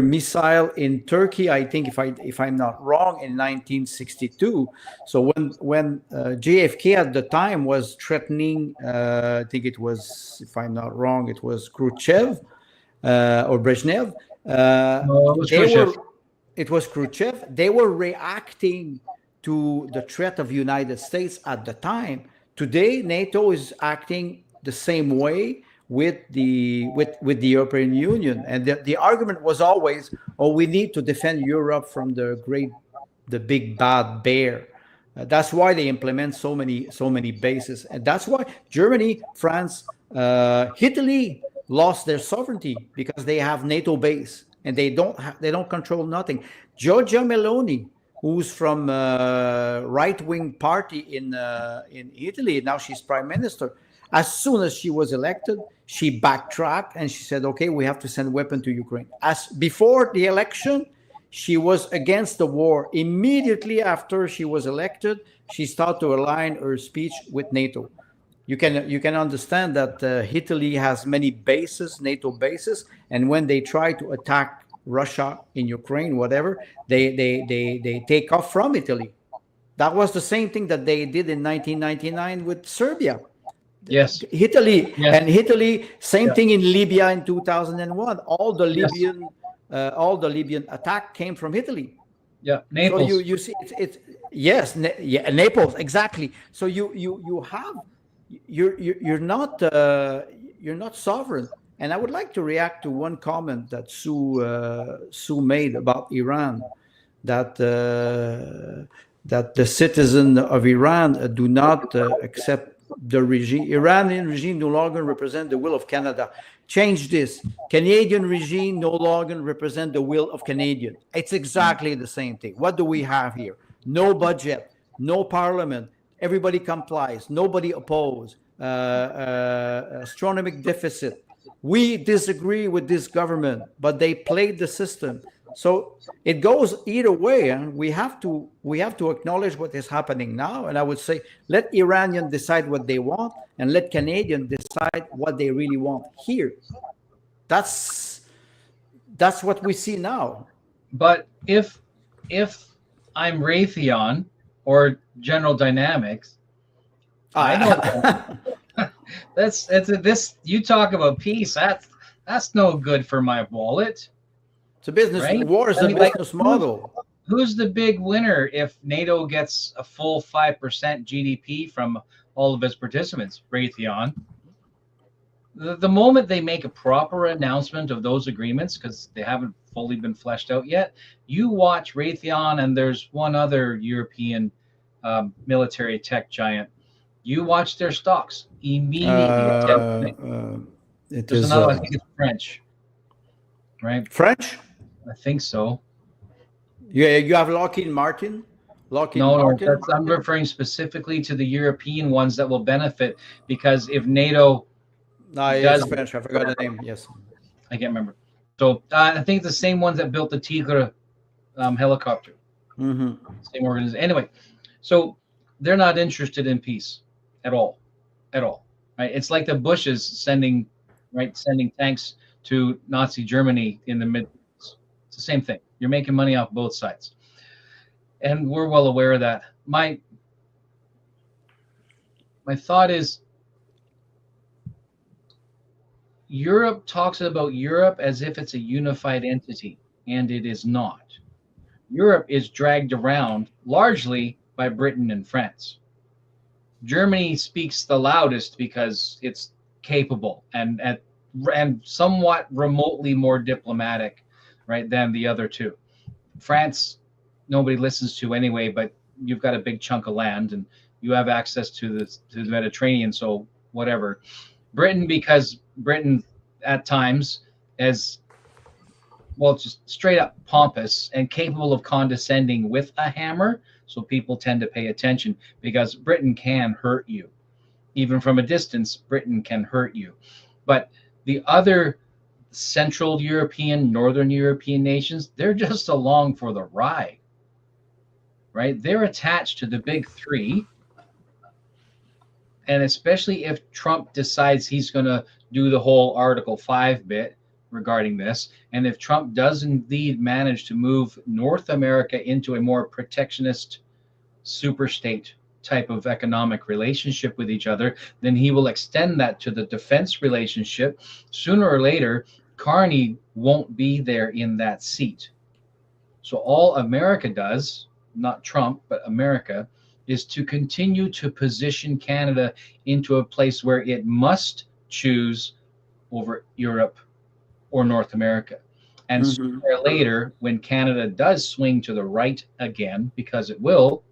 missile in Turkey, I think, if I'm not wrong, in 1962. So when JFK at the time was threatening, I think it was, if I'm not wrong, it was Khrushchev or Brezhnev. It was Khrushchev. They were reacting to the threat of United States at the time. Today, NATO is acting the same way with the European Union, and the argument was always, we need to defend Europe from the big bad bear. That's why they implement so many bases, and that's why Germany, France, Italy, lost their sovereignty because they have NATO base and they don't control nothing. Giorgia Meloni, who's from right-wing party in Italy, now she's prime minister. As soon as she was elected, she backtracked and she said, "Okay, we have to send weapons to Ukraine." As before the election, she was against the war. Immediately after she was elected, she started to align her speech with NATO. You can understand that Italy has many bases, NATO bases, and when they try to attack Russia in Ukraine, whatever, they take off from Italy. That was the same thing that they did in 1999 with Serbia. Yes. Italy, yes. And Italy, same thing in Libya in 2001. All the Libyan attack came from Italy. Yeah, Naples. So you see, yes, Naples, exactly. So you have you're not sovereign. And I would like to react to one comment that Sue made about Iran, that the citizens of Iran do not accept the regime. Iranian regime no longer represent the will of Canada. Change this. Canadian regime no longer represent the will of Canadian. It's exactly the same thing. What do we have here? No budget, no parliament. Everybody complies. Nobody opposes. Astronomical deficit. We disagree with this government, but they played the system. So it goes either way, and we have to acknowledge what is happening now. And I would say, let Iranians decide what they want, and let Canadians decide what they really want here. That's what we see now. But if I'm Raytheon or General Dynamics, I don't. This. You talk about peace. That's no good for my wallet. It's a business. Right? War is a business model. Who's the big winner if NATO gets a full 5% GDP from all of its participants? Raytheon. The moment they make a proper announcement of those agreements, because they haven't fully been fleshed out yet, you watch Raytheon, and there's one other European military tech giant. You watch their stocks immediately. There's another one, I think it's French. Right? French? I think so. Yeah, you have Lockheed Martin. No, I'm referring specifically to the European ones that will benefit, because if NATO does French, I forgot the name. Yes, I can't remember. So I think the same ones that built the Tigre helicopter. Mm-hmm. Same organization. Anyway, so they're not interested in peace at all. Right? It's like the Bushes sending tanks to Nazi Germany in the mid. It's the same thing. You're making money off both sides, and we're well aware of that. My thought is, Europe talks about Europe as if it's a unified entity, and it is not. Europe is dragged around largely by Britain and France. Germany speaks the loudest because it's capable and somewhat remotely more diplomatic, right, than the other two. France, nobody listens to anyway, but you've got a big chunk of land and you have access to the Mediterranean, so whatever. Britain, because Britain at times is, well, just straight up pompous and capable of condescending with a hammer, so people tend to pay attention, because Britain can hurt you. Even from a distance, Britain can hurt you. But the other Central European, Northern European nations, they're just along for the ride, right? They're attached to the big three. And especially if Trump decides he's going to do the whole Article 5 bit regarding this, and if Trump does indeed manage to move North America into a more protectionist super state type of economic relationship with each other, then he will extend that to the defense relationship. Sooner or later, Carney won't be there in that seat. So all America does, not Trump, but America, is to continue to position Canada into a place where it must choose over Europe or North America. And sooner or later, when Canada does swing to the right again, because it will,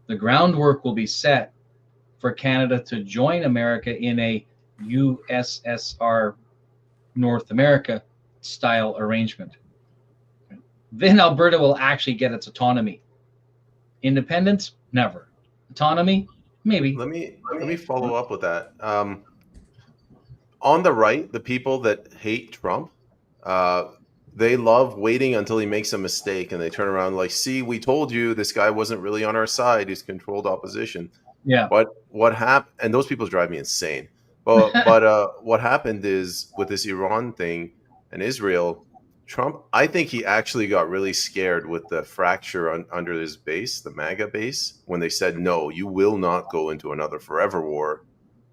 the groundwork will be set for Canada to join America in a USSR North America style arrangement. Then Alberta will actually get its autonomy. Independence, never. Autonomy, maybe. Let me follow up with that. On the right, the people that hate Trump, they love waiting until he makes a mistake, and they turn around like, "See, we told you this guy wasn't really on our side. He's controlled opposition." Yeah. But what happened? And those people drive me insane. But what happened is with this Iran thing and Israel, Trump, I think he actually got really scared with the fracture under his base, the MAGA base, when they said, "No, you will not go into another forever war."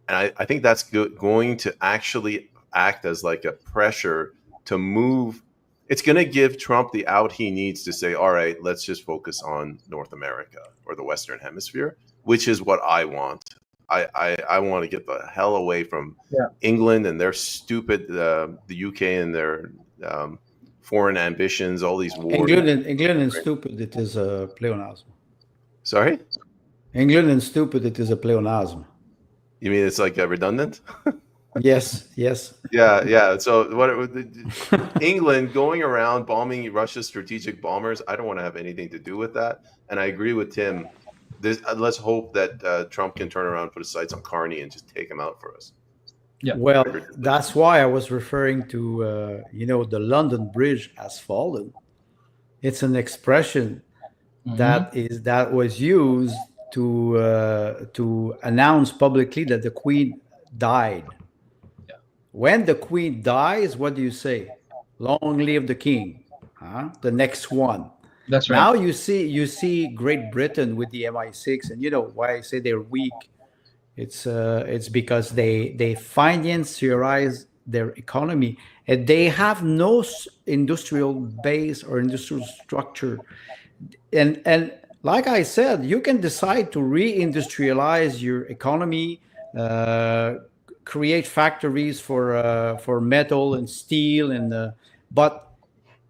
And I think that's going to actually act as like a pressure to move. It's going to give Trump the out he needs to say, all right, let's just focus on North America or the Western Hemisphere, which is what I want. I want to get the hell away from England and their stupid, the UK and their foreign ambitions, all these wars. England and stupid, it is a pleonasm. Sorry? England and stupid, it is a pleonasm. You mean it's like redundant? Yes. Yeah. So what England going around bombing Russia's strategic bombers, I don't want to have anything to do with that. And I agree with Tim. Let's hope that Trump can turn around, put his sights on Carney, and just take him out for us. Yeah. Well, that's why I was referring to, the London Bridge has fallen. It's an expression that was used to announce publicly that the Queen died. Yeah. When the Queen dies, what do you say? Long live the King. The next one. That's right. Now you see Great Britain with the MI6, and why I say they're weak. It's because they financiarize their economy, and they have no industrial base or industrial structure, and like I said, you can decide to re-industrialize your economy, create factories for metal and steel, but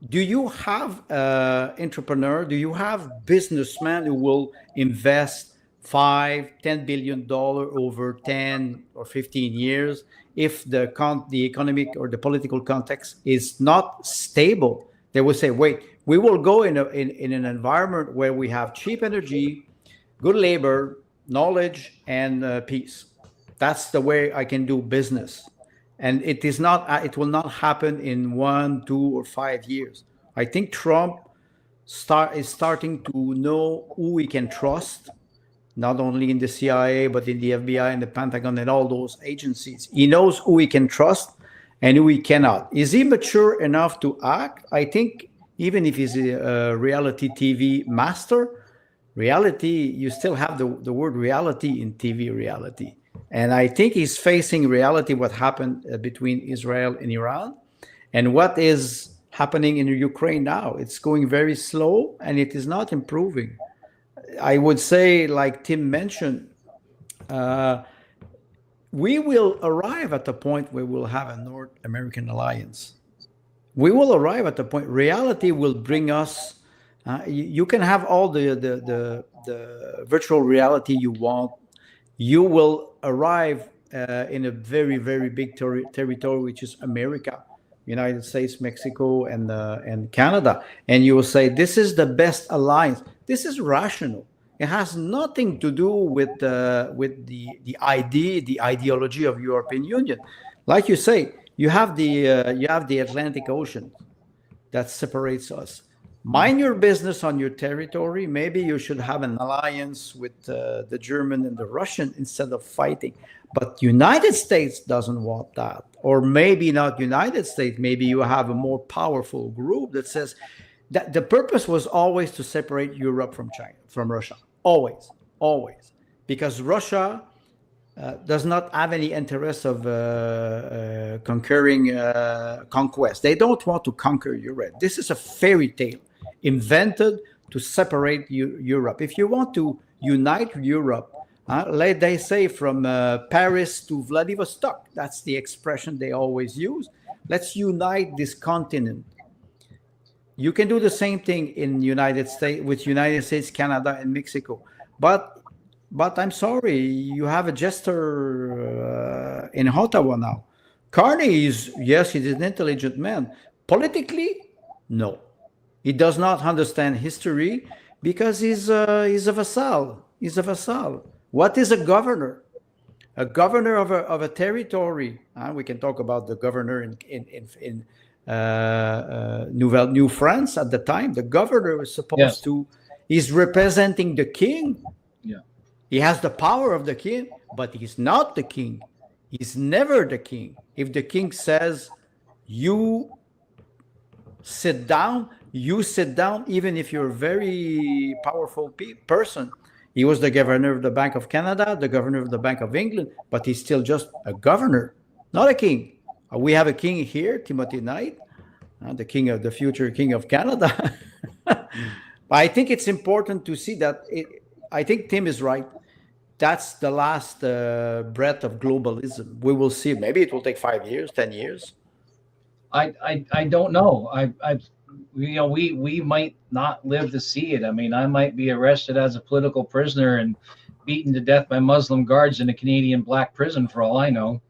do you have entrepreneur? Do you have businessmen who will invest $5-10 billion over 10 or 15 years if the economic or the political context is not stable? They will say, wait, we will go in an environment where we have cheap energy, good labor, knowledge, and peace. That's the way I can do business. And it will not happen in 1, 2, or 5 years. I think Trump is starting to know who he can trust, not only in the CIA, but in the FBI and the Pentagon and all those agencies. He knows who he can trust and who he cannot. Is he mature enough to act? I think even if he's a reality TV master, you still have the word reality in TV reality. And I think he's facing reality, what happened between Israel and Iran, and what is happening in Ukraine now. It's going very slow, and it is not improving. I would say, like Tim mentioned, we will arrive at the point where we'll have a North American alliance. We will arrive at the point. Reality will bring us. You can have all the virtual reality you want. You will arrive in a very, very big territory, which is America, United States, Mexico, and Canada. And you will say, this is the best alliance. This is rational. It has nothing to do with the ideology of European Union. Like you say, you have the Atlantic Ocean that separates us. Mind your business on your territory. Maybe you should have an alliance with the German and the Russian instead of fighting. But United States doesn't want that. Or maybe not United States. Maybe you have a more powerful group that says that the purpose was always to separate Europe from Russia. Always. Because Russia does not have any interest of conquest. They don't want to conquer Europe. This is a fairy tale invented to separate Europe. If you want to unite Europe, like they say, from Paris to Vladivostok, that's the expression they always use. Let's unite this continent. You can do the same thing in United States, Canada, and Mexico. But I'm sorry, you have a jester in Ottawa now. Carney is, yes, he's an intelligent man. Politically, no. He does not understand history because he's a vassal. He's a vassal. What is a governor? A governor of a territory. We can talk about the governor in New France at the time. The governor was supposed to. He's representing the king. Yeah. He has the power of the king, but he's not the king. He's never the king. If the king says, you sit down, even if you're a very powerful person. He was the governor of the Bank of Canada, the governor of the Bank of England, but he's still just a governor, not a king. We have a king here, Timothy Knight, the future king of Canada. I think it's important to see that. I think Tim is right. That's the last breath of globalism. We will see. Maybe it will take 5 years, 10 years. I don't know. We might not live to see it. I mean, I might be arrested as a political prisoner and beaten to death by Muslim guards in a Canadian black prison for all I know,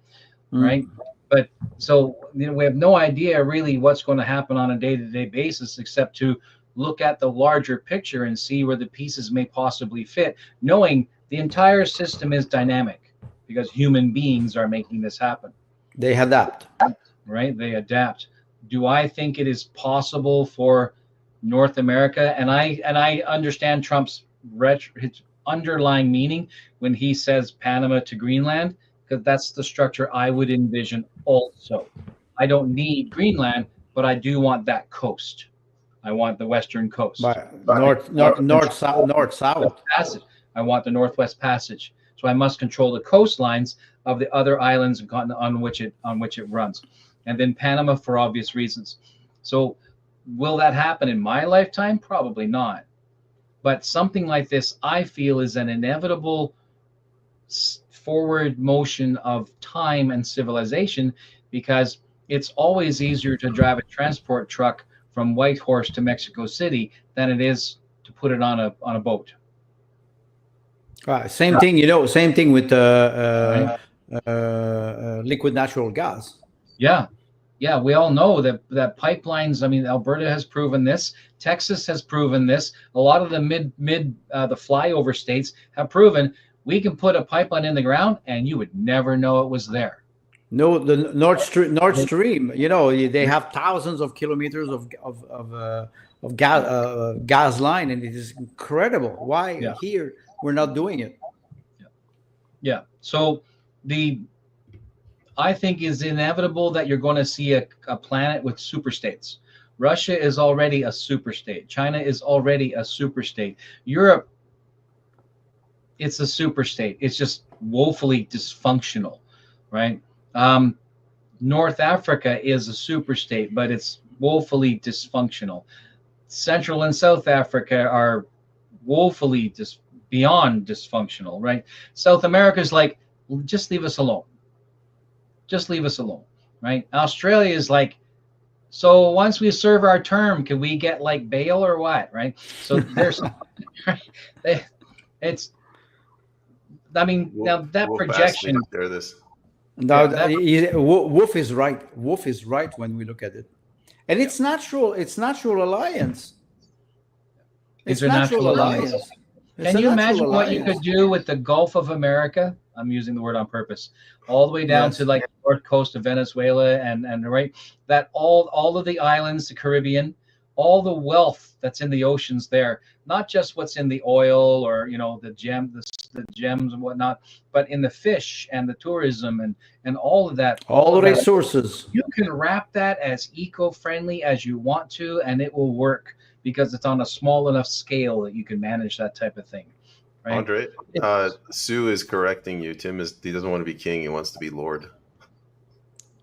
right? But so we have no idea really what's going to happen on a day-to-day basis, except to look at the larger picture and see where the pieces may possibly fit, knowing the entire system is dynamic because human beings are making this happen. They adapt. Right? They adapt. Do I think it is possible for North America? And I understand Trump's his underlying meaning when he says Panama to Greenland, because that's the structure I would envision also. I don't need Greenland, but I do want that coast. I want the western coast. North south. Passage. I want the Northwest Passage. So I must control the coastlines of the other islands and continent on which it runs. And then Panama for obvious reasons. So will that happen in my lifetime? Probably not. But something like this, I feel, is an inevitable forward motion of time and civilization, because it's always easier to drive a transport truck from Whitehorse to Mexico City than it is to put it on a boat. Same thing, same thing with liquid natural gas. Yeah, we all know that pipelines. I mean, Alberta has proven this. Texas has proven this. A lot of the the flyover states have proven we can put a pipeline in the ground and you would never know it was there. No, the Nord Stream. They have thousands of kilometers of gas line, and it is incredible. Why here we're not doing it? Yeah. So I think is inevitable that you're going to see a planet with superstates. Russia is already a superstate. China is already a superstate. Europe, it's a superstate. It's just woefully dysfunctional, right? North Africa is a superstate, but it's woefully dysfunctional. Central and South Africa are woefully beyond dysfunctional, right? South America is like, just leave us alone. Just leave us alone, right? Australia is like, so once we serve our term, can we get like bail or what, right? So there's, now that projection. Wolf is right. Wolf is right when we look at it, and it's natural. It's natural alliance. It's a natural alliance. Can you imagine what you could do with the Gulf of America? I'm using the word on purpose. All the way down to like the north coast of Venezuela and right, that all of the islands, the Caribbean, all the wealth that's in the oceans there, not just what's in the oil or the gems and whatnot, but in the fish and the tourism and all of that. All the resources. You can wrap that as eco-friendly as you want to, and it will work because it's on a small enough scale that you can manage that type of thing. Right? Andre, Sue is correcting you. Tim he doesn't want to be king; he wants to be lord.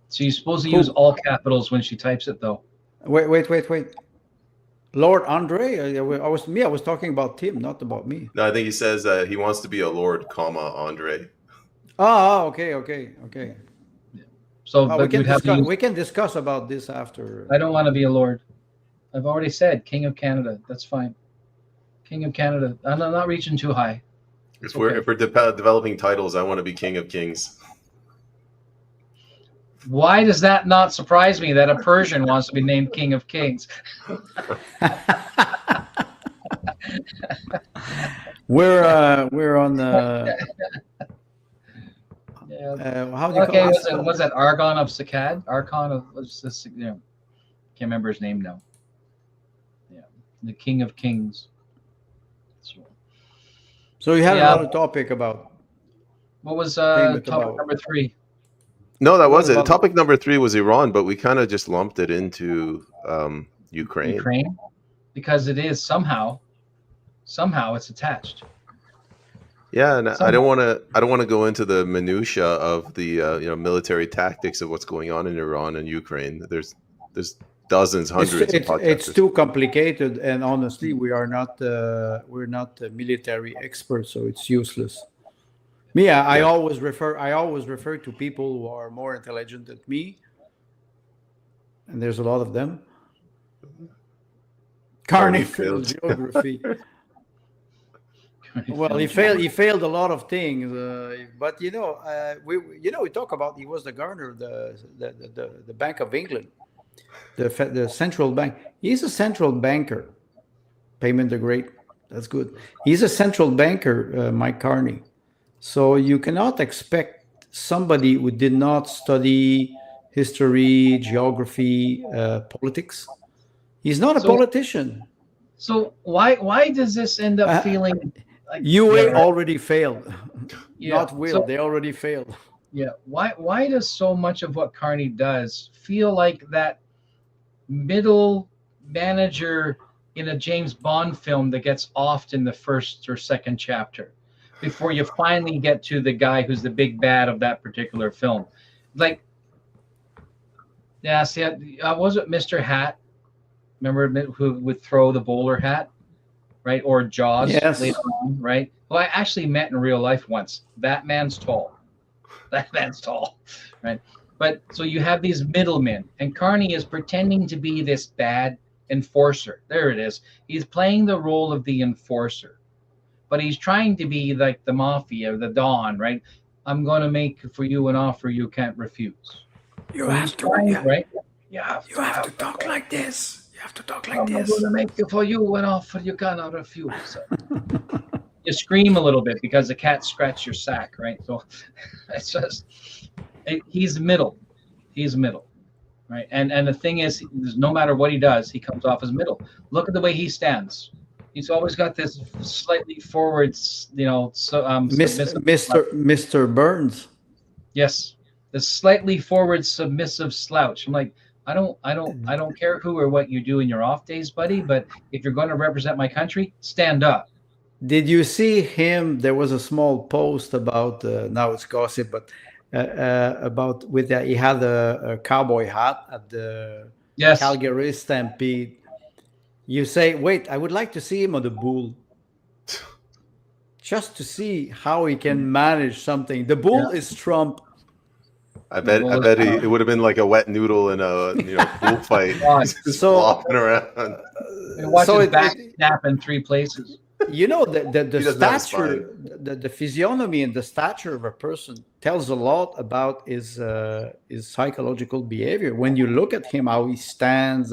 So you're supposed to use all capitals when she types it, though. Wait. Lord Andre, I was talking about Tim, not about me. No, I think he says he wants to be a lord, Andre. Oh, okay. Yeah. So we can discuss about this after. I don't want to be a lord. I've already said King of Canada. That's fine. King of Canada. I'm not reaching too high. If we're developing titles, I want to be King of Kings. Why does that not surprise me that a Persian wants to be named King of Kings? We're on the Yeah. how do you Okay, call it? was that Argon of Saqqad? Archon of what's this? You know, can't remember his name now. Yeah, the King of Kings. So you had Yeah. another topic about What was David, topic about- number 3? No, that was it. about- Topic number 3 was Iran, but we kind of just lumped it into Ukraine. Ukraine, because it is somehow it's attached. Yeah, and I don't want to go into the minutia of the military tactics of what's going on in Iran and Ukraine. There's dozens, hundreds of podcasts. It's too complicated, and honestly, we're not military experts, so it's useless. Me, I always refer to people who are more intelligent than me, and there's a lot of them. Carney failed geography. Well, he failed a lot of things, but we talk about he was the governor of the Bank of England, the central bank. He's a central banker. Payment the Great, that's good. He's a central banker, Mike Carney. So you cannot expect somebody who did not study history, geography, politics. He's not a politician. So why does this end up feeling like UA already failed? Yeah, Not will. They already failed. Yeah. Why does so much of what Carney does feel like that middle manager in a James Bond film that gets offed in the first or second chapter before you finally get to the guy who's the big bad of that particular film? Like, yeah, see, was it Mr. Hat? Remember who would throw the bowler hat, right? Or Jaws later on, right? Well, I actually met in real life once. That man's tall. That man's tall, right? But so you have these middlemen, and Carney is pretending to be this bad enforcer. There it is. He's playing the role of the enforcer, but he's trying to be like the mafia, the Don, right? I'm going to make for you an offer you can't refuse. You have to, right? You have to talk like this. You have to talk like this. I'm going to make for you an offer you cannot refuse. You scream a little bit because the cat scratched your sack, right? So it's just he's middle, right? And the thing is, no matter what he does, he comes off as middle. Look at the way he stands. He's always got this slightly forward, Mr. Burns. Yes, the slightly forward submissive slouch. I'm like, I don't care who or what you do in your off days, buddy, but if you're going to represent my country, stand up. Did you see him? There was a small post about now it's gossip, but about he had a cowboy hat at the Calgary Stampede. You say, wait, I would like to see him on the bull, just to see how he can manage something. The bull is Trump. I bet it would have been like a wet noodle in a bullfight, just flopping around. Watch his back snap in 3 places. The stature, the physiognomy and the stature of a person tells a lot about his psychological behavior. When you look at him, how he stands,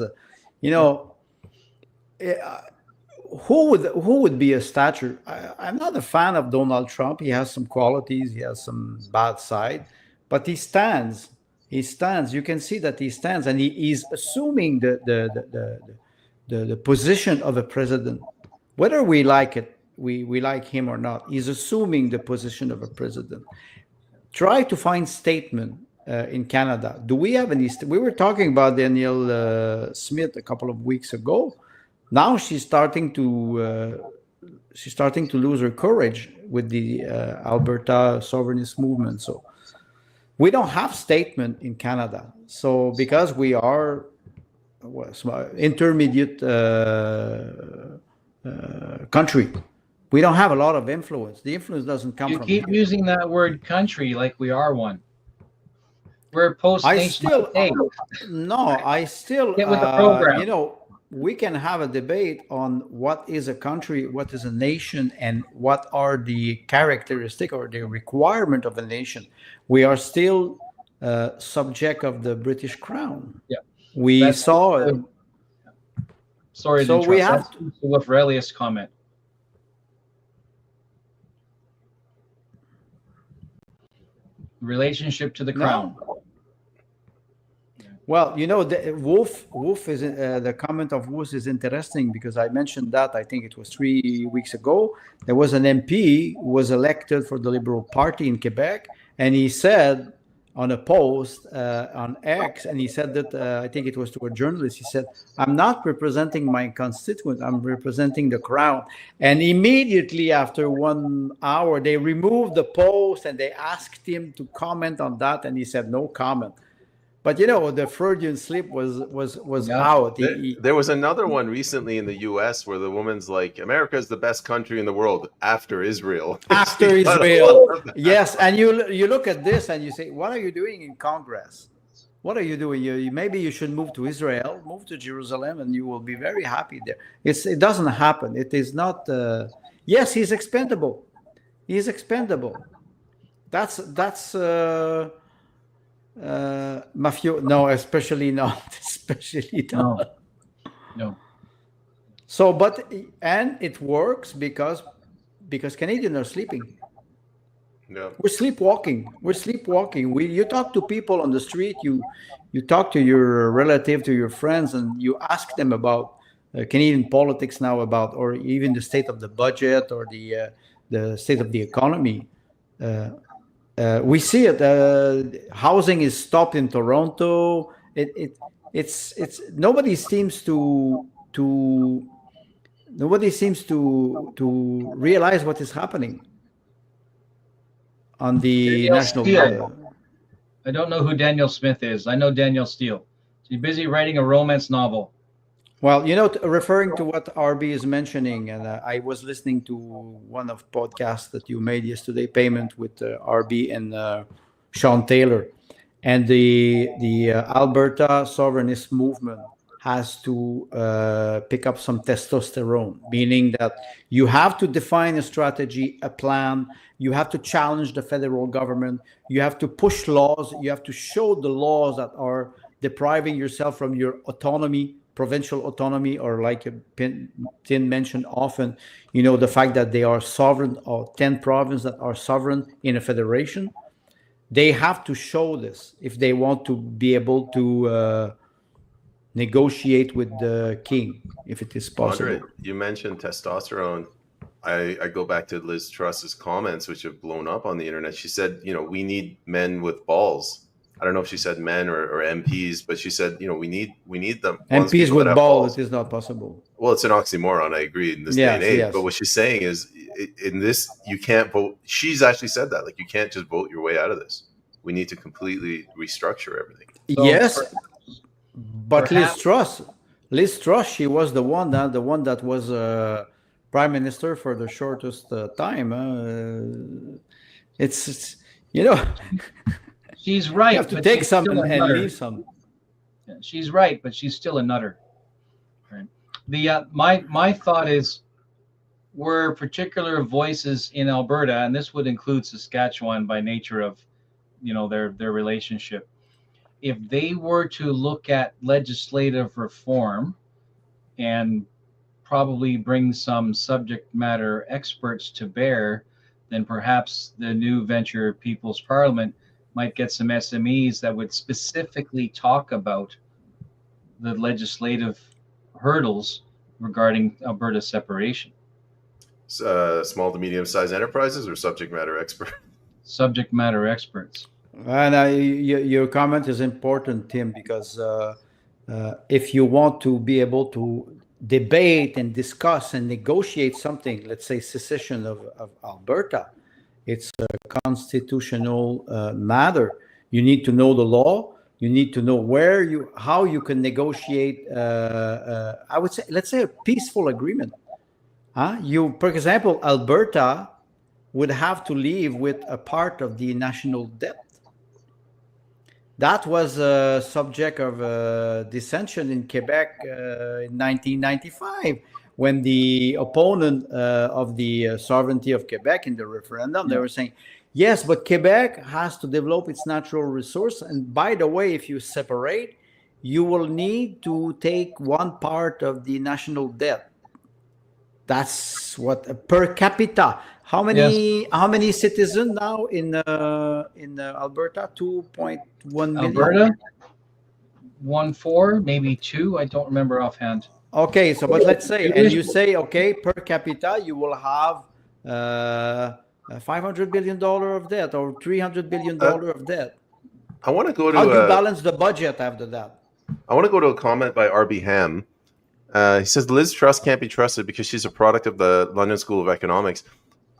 who would be a stature? I'm not a fan of Donald Trump. He has some qualities, he has some bad side, but he stands. You can see that he stands, and he is assuming the position of a president. Whether we like it, we like him or not, he's assuming the position of a president. Try to find statement in Canada. Do we have any? We were talking about Danielle Smith a couple of weeks ago. Now she's starting to lose her courage with the Alberta sovereignist movement. So we don't have statement in Canada. So because we are intermediate country, we don't have a lot of influence. The influence doesn't come from You keep using that word country like we are one. We're post-nation state. I still get with the program. We can have a debate on what is a country, what is a nation, and what are the characteristic or the requirement of a nation. We are still subject of the British Crown. Yeah. We That's saw it. Sorry to So we interrupt. have That's with Aurelius' comment. Relationship to the crown. No. Well, the Wolf is the comment of Wolf is interesting because I mentioned that I think it was 3 weeks ago. There was an MP who was elected for the Liberal Party in Quebec, and he said on a post on X, and he said that I think it was to a journalist. He said, "I'm not representing my constituent. I'm representing the crown." And immediately after 1 hour, they removed the post and they asked him to comment on that, and he said no comment. But the Freudian slip was out. There was another one recently in the U.S. where the woman's like, "America is the best country in the world after Israel." After Israel, yes. And you look at this and you say, "What are you doing in Congress? What are you doing? Maybe you should move to Israel, move to Jerusalem, and you will be very happy there." It doesn't happen. It is not. Yes, he's expendable. He's expendable. That's. Mafio, no, especially not. Especially not. No. So, and it works because Canadians are sleeping. No. We're sleepwalking. You talk to people on the street. You talk to your relative, to your friends, and you ask them about Canadian politics now, or even the state of the budget or the state of the economy. We see it. Housing is stopped in Toronto. It's nobody seems to realize what is happening on the national level. I don't know who Daniel Smith is. I know Daniel Steele. He's busy writing a romance novel. Well, referring to what RB is mentioning, and I was listening to one of podcasts that you made yesterday, Payment with RB and Sean Taylor, and the Alberta sovereignist movement has to pick up some testosterone, meaning that you have to define a strategy, a plan. You have to challenge the federal government. You have to push laws. You have to show the laws that are depriving yourself from your autonomy, provincial autonomy, or like Tim mentioned often, the fact that they are sovereign, or 10 provinces that are sovereign in a federation. They have to show this if they want to be able to negotiate with the king, if it is possible. Andre, you mentioned testosterone. I go back to Liz Truss's comments, which have blown up on the internet. She said, we need men with balls. I don't know if she said men or MPs, but she said, we need them. MPs with balls, it is not possible. Well, it's an oxymoron. I agree in this day and age. Yes. But what she's saying is, in this, you can't vote. She's actually said that, you can't just vote your way out of this. We need to completely restructure everything. So yes, but Liz Truss, she was the one that was prime minister for the shortest time. It's She's right. You have to take some and leave some. She's right, but she's still a nutter. Right. My thought is, were particular voices in Alberta, and this would include Saskatchewan by nature of, their relationship. If they were to look at legislative reform and probably bring some subject matter experts to bear, then perhaps the new venture People's Parliament might get some SMEs that would specifically talk about the legislative hurdles regarding Alberta separation. Small to medium-sized enterprises or subject matter experts? Subject matter experts. And your comment is important, Tim, because if you want to be able to debate and discuss and negotiate something, let's say secession of Alberta, it's a constitutional matter. You need to know the law. You need to know how you can negotiate. I would say, let's say, a peaceful agreement. For example, Alberta would have to leave with a part of the national debt. That was a subject of dissension in Quebec in 1995. when the opponent of the sovereignty of Quebec in the referendum, they were saying, yes, but Quebec has to develop its natural resource. And by the way, if you separate, you will need to take one part of the national debt. That's what per capita. How many citizens now in Alberta? 2.1 million. Alberta, 1.4, maybe 2. I don't remember offhand. Okay, so but let's say, and you say, okay, per capita, you will have $500 billion of debt or $300 billion of debt. I want to go to. How do you balance the budget after that? I want to go to a comment by R.B. Ham. He says Liz Truss can't be trusted because she's a product of the London School of Economics.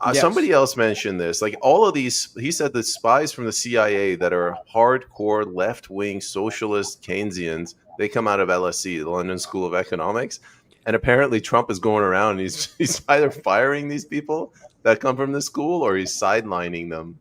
Yes. Somebody else mentioned this. Like all of these, he said the spies from the CIA that are hardcore left-wing socialist Keynesians, they come out of LSE, the London School of Economics. And apparently Trump is going around and he's either firing these people that come from the school or he's sidelining them.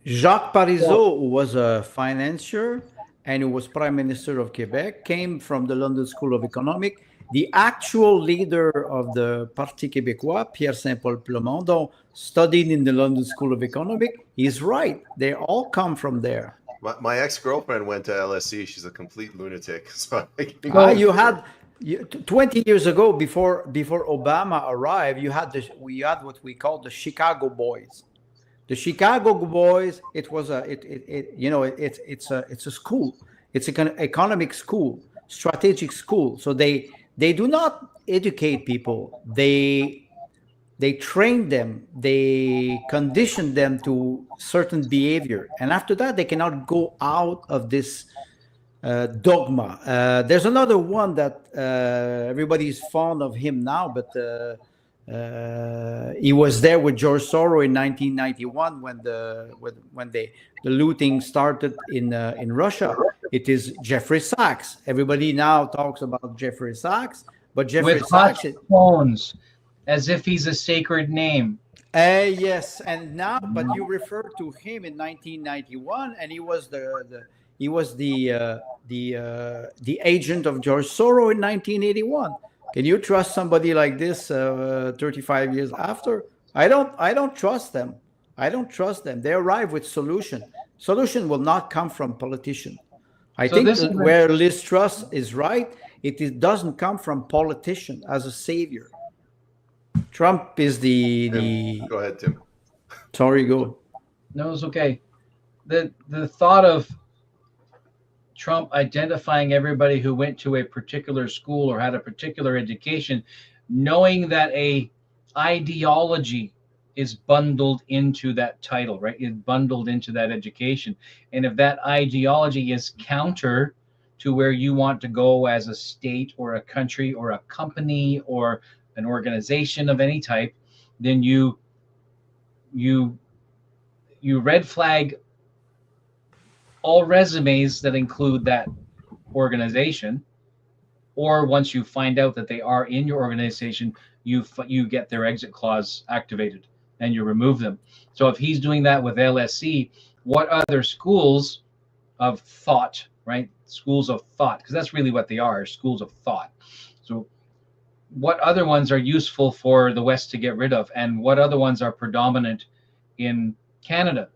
Jacques Parizeau, who was a financier and who was Prime Minister of Quebec, came from the London School of Economics. The actual leader of the Parti Québécois, Pierre Saint-Paul Plamondon, studied in the London School of Economics. He's right. They all come from there. My ex-girlfriend went to LSE. She's a complete lunatic. So you had 20 years ago, before Obama arrived, we had what we call the Chicago Boys. The Chicago Boys. It was it's a school. It's an economic school, strategic school. So they do not educate people. They train them. They condition them to certain behavior. And after that, they cannot go out of this dogma. There's another one that everybody is fond of him now, but he was there with George Soros in 1991 when the looting started in Russia. It is Jeffrey Sachs. Everybody now talks about Jeffrey Sachs, but Jeffrey Sachs phones as if he's a sacred name. Yes, and now, but you refer to him in 1991, and he was the agent of George Soros in 1981. Can you trust somebody like this 35 years after? I don't trust them. I don't trust them. They arrive with solution. Solution will not come from politicians. I think where Liz Truss is right, it doesn't come from politicians as a savior. Trump is the Go ahead, Tim. Sorry, go. No, it's okay. The thought of Trump identifying everybody who went to a particular school or had a particular education, knowing that a ideology is bundled into that title, right? Is bundled into that education. And if that ideology is counter to where you want to go as a state or a country or a company or an organization of any type, then you red flag all resumes that include that organization, or once you find out that they are in your organization, you get their exit clause activated and you remove them. So if he's doing that with LSE, what other schools of thought, right? Schools of thought, because that's really what they are, schools of thought. So what other ones are useful for the West to get rid of, and what other ones are predominant in Canada,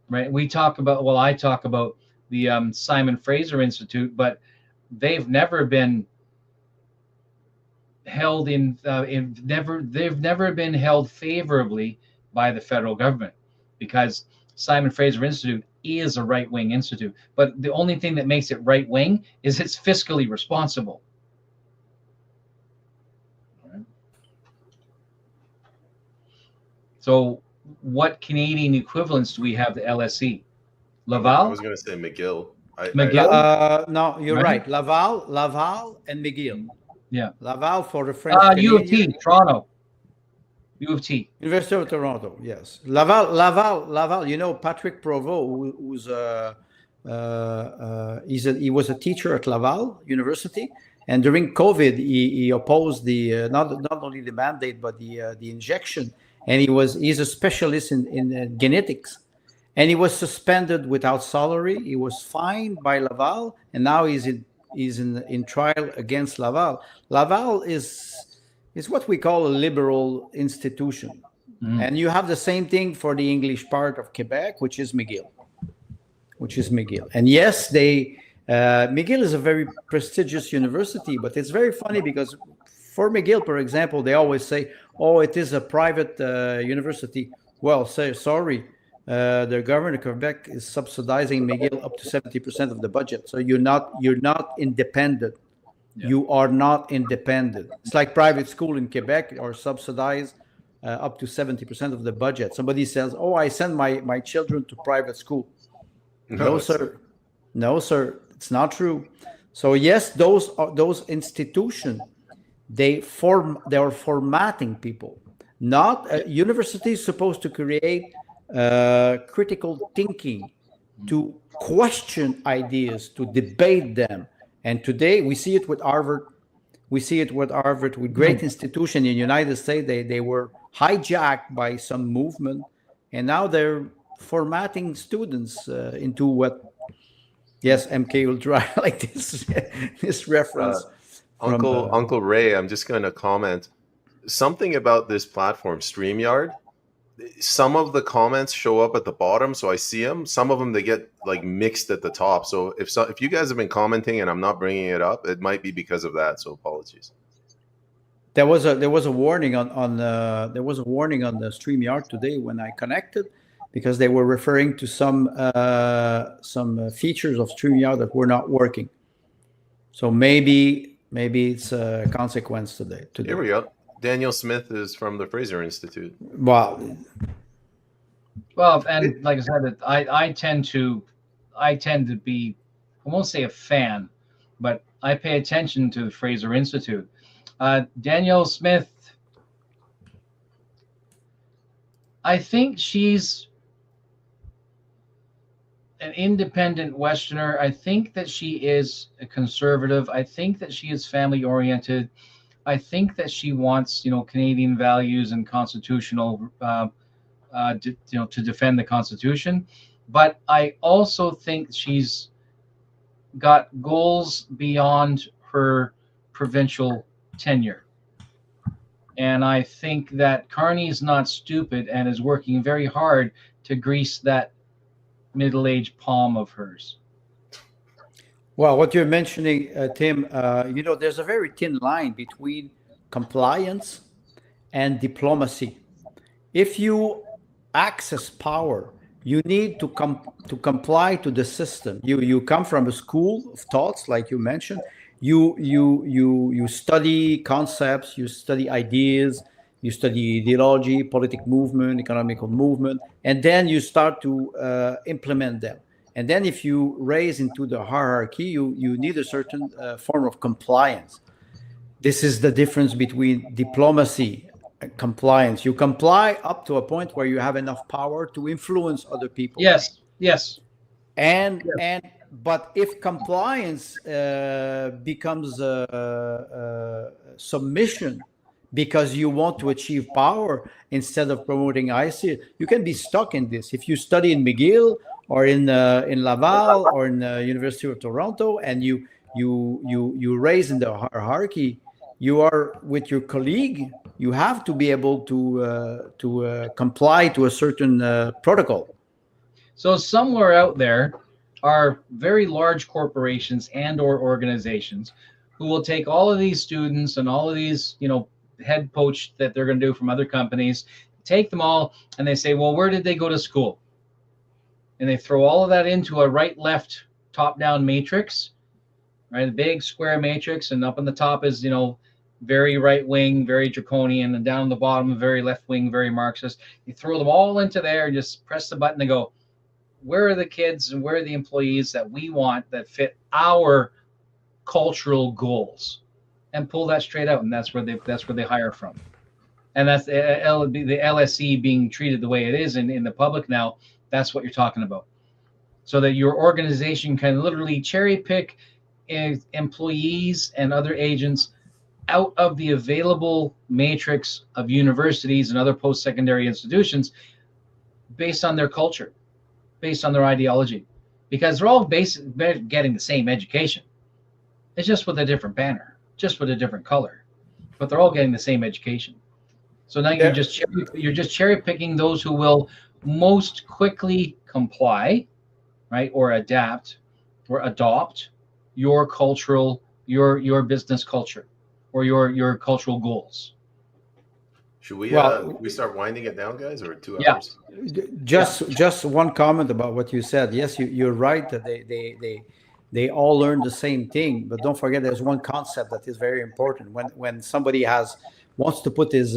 right? I talk about the Simon Fraser Institute, but they've never been held they've never been held favorably by the federal government, because Simon Fraser Institute is a right-wing institute, but the only thing that makes it right-wing is it's fiscally responsible. So what Canadian equivalents do we have to LSE? Laval? I was going to say McGill. McGill? No, you're right. Laval and McGill. Yeah. Laval for the French. U of T, Toronto. U of T. University of Toronto, yes. Laval. You know, Patrick Provost, who's he was a teacher at Laval University, and during COVID, he opposed the not only the mandate but the injection, and he's a specialist in genetics, and he was suspended without salary. He was fined by Laval, and now he's in trial against Laval. Laval is It's what we call a liberal institution. Mm. And you have the same thing for the English part of Quebec, which is McGill. And yes, McGill is a very prestigious university, but it's very funny because for McGill, for example, they always say, oh, it is a private university. Well, sorry, the government of Quebec is subsidizing McGill up to 70% of the budget. So you're not independent. Yeah. You are not independent. It's like private school in Quebec are subsidized up to 70% of the budget. Somebody says, oh, I send my children to private school. No, sir. No, sir. It's not true. So yes, those institutions, they are formatting people. Not university is supposed to create critical thinking, to question ideas, to debate them. And today we see it with Harvard. With great institution in the United States. They were hijacked by some movement, and now they're formatting students into what? Yes, MK Ultra, like this reference. Uncle Ray, I'm just going to comment something about this platform, StreamYard. Some of the comments show up at the bottom, so I see them. Some of them, they get like mixed at the top. So if you guys have been commenting and I'm not bringing it up, it might be because of that. So apologies. There was a warning on the StreamYard today when I connected, because they were referring to some features of StreamYard that were not working. So maybe it's a consequence today. Here we go. Daniel Smith is from the Fraser Institute. Well, and like I said, I tend to be, I won't say a fan, but I pay attention to the Fraser Institute. Daniel Smith, I think she's an independent Westerner. I think that she is a conservative. I think that she is family oriented. I think that she wants, Canadian values and constitutional, to defend the Constitution. But I also think she's got goals beyond her provincial tenure. And I think that Carney is not stupid and is working very hard to grease that middle-aged palm of hers. Well, what you're mentioning, Tim, there's a very thin line between compliance and diplomacy. If you access power, you need to comply to the system. You come from a school of thoughts, like you mentioned. You study concepts, you study ideas, you study ideology, political movement, economical movement, and then you start to implement them. And then if you raise into the hierarchy, you need a certain form of compliance. This is the difference between diplomacy and compliance. You comply up to a point where you have enough power to influence other people. Yes. But if compliance becomes submission because you want to achieve power instead of promoting IC, you can be stuck in this. If you study in McGill or in Laval or in the University of Toronto, and you raise in the hierarchy, you are with your colleague. You have to be able to comply to a certain protocol. So somewhere out there are very large corporations and or organizations who will take all of these students and all of these, head poach that they're going to do from other companies, take them all, and they say, well, where did they go to school? And they throw all of that into a right-left top-down matrix, right? A big square matrix, and up on the top is, very right-wing, very draconian, and down on the bottom, very left-wing, very Marxist. You throw them all into there and just press the button and go, where are the kids and where are the employees that we want that fit our cultural goals? And pull that straight out, and that's where they hire from. And that's the LSE being treated the way it is in the public now. That's what you're talking about. So that your organization can literally cherry pick employees and other agents out of the available matrix of universities and other post-secondary institutions based on their culture, based on their ideology, because they're all getting the same education. It's just with a different banner, just with a different color. but they're all getting the same education. So now you're just cherry picking those who will most quickly comply, right, or adapt, or adopt your business culture, or your cultural goals. Should we we start winding it down, guys, or 2 hours? Just one comment about what you said. Yes, you're right that they all learn the same thing, but don't forget there's one concept that is very important. When somebody wants to put his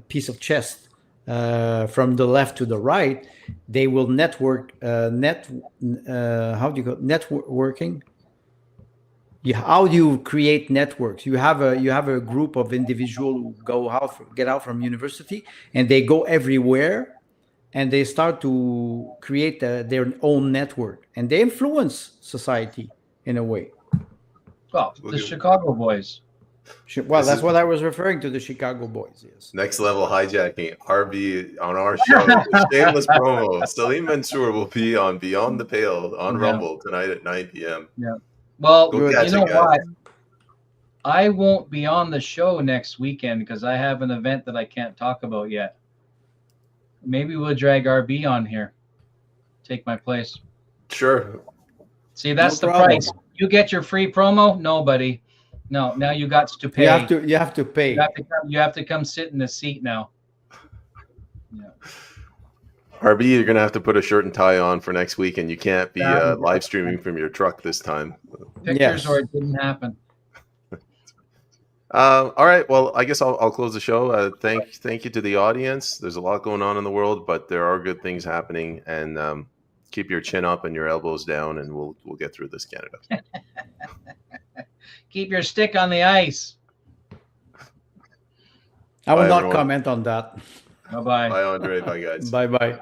piece of chess from the left to the right, they will network how do you go networking? How do you create networks? You have a group of individuals who get out from university, and they go everywhere, and they start to create their own network, and they influence society in a way. Well, the Chicago boys. Well, that's what I was referring to, the Chicago boys. Yes. Next level hijacking. RB on our show. Shameless promo. Salim Mansour will be on Beyond the Pale on Rumble tonight at 9 p.m. Yeah. Well, you know what? I won't be on the show next weekend because I have an event that I can't talk about yet. Maybe we'll drag RB on here. Take my place. Sure. See, that's the price. You get your free promo? Nobody. No, now you got to pay. You have to pay. You have to come sit in the seat now. Yeah. RB, you're going to have to put a shirt and tie on for next week, and you can't be live streaming from your truck this time. Pictures or it didn't happen. All right. Well, I guess I'll close the show. Thank you to the audience. There's a lot going on in the world, but there are good things happening. And keep your chin up and your elbows down, and we'll get through this, Canada. Keep your stick on the ice. I will not comment on that. Bye-bye. Bye, Andre. Bye, guys. Bye-bye.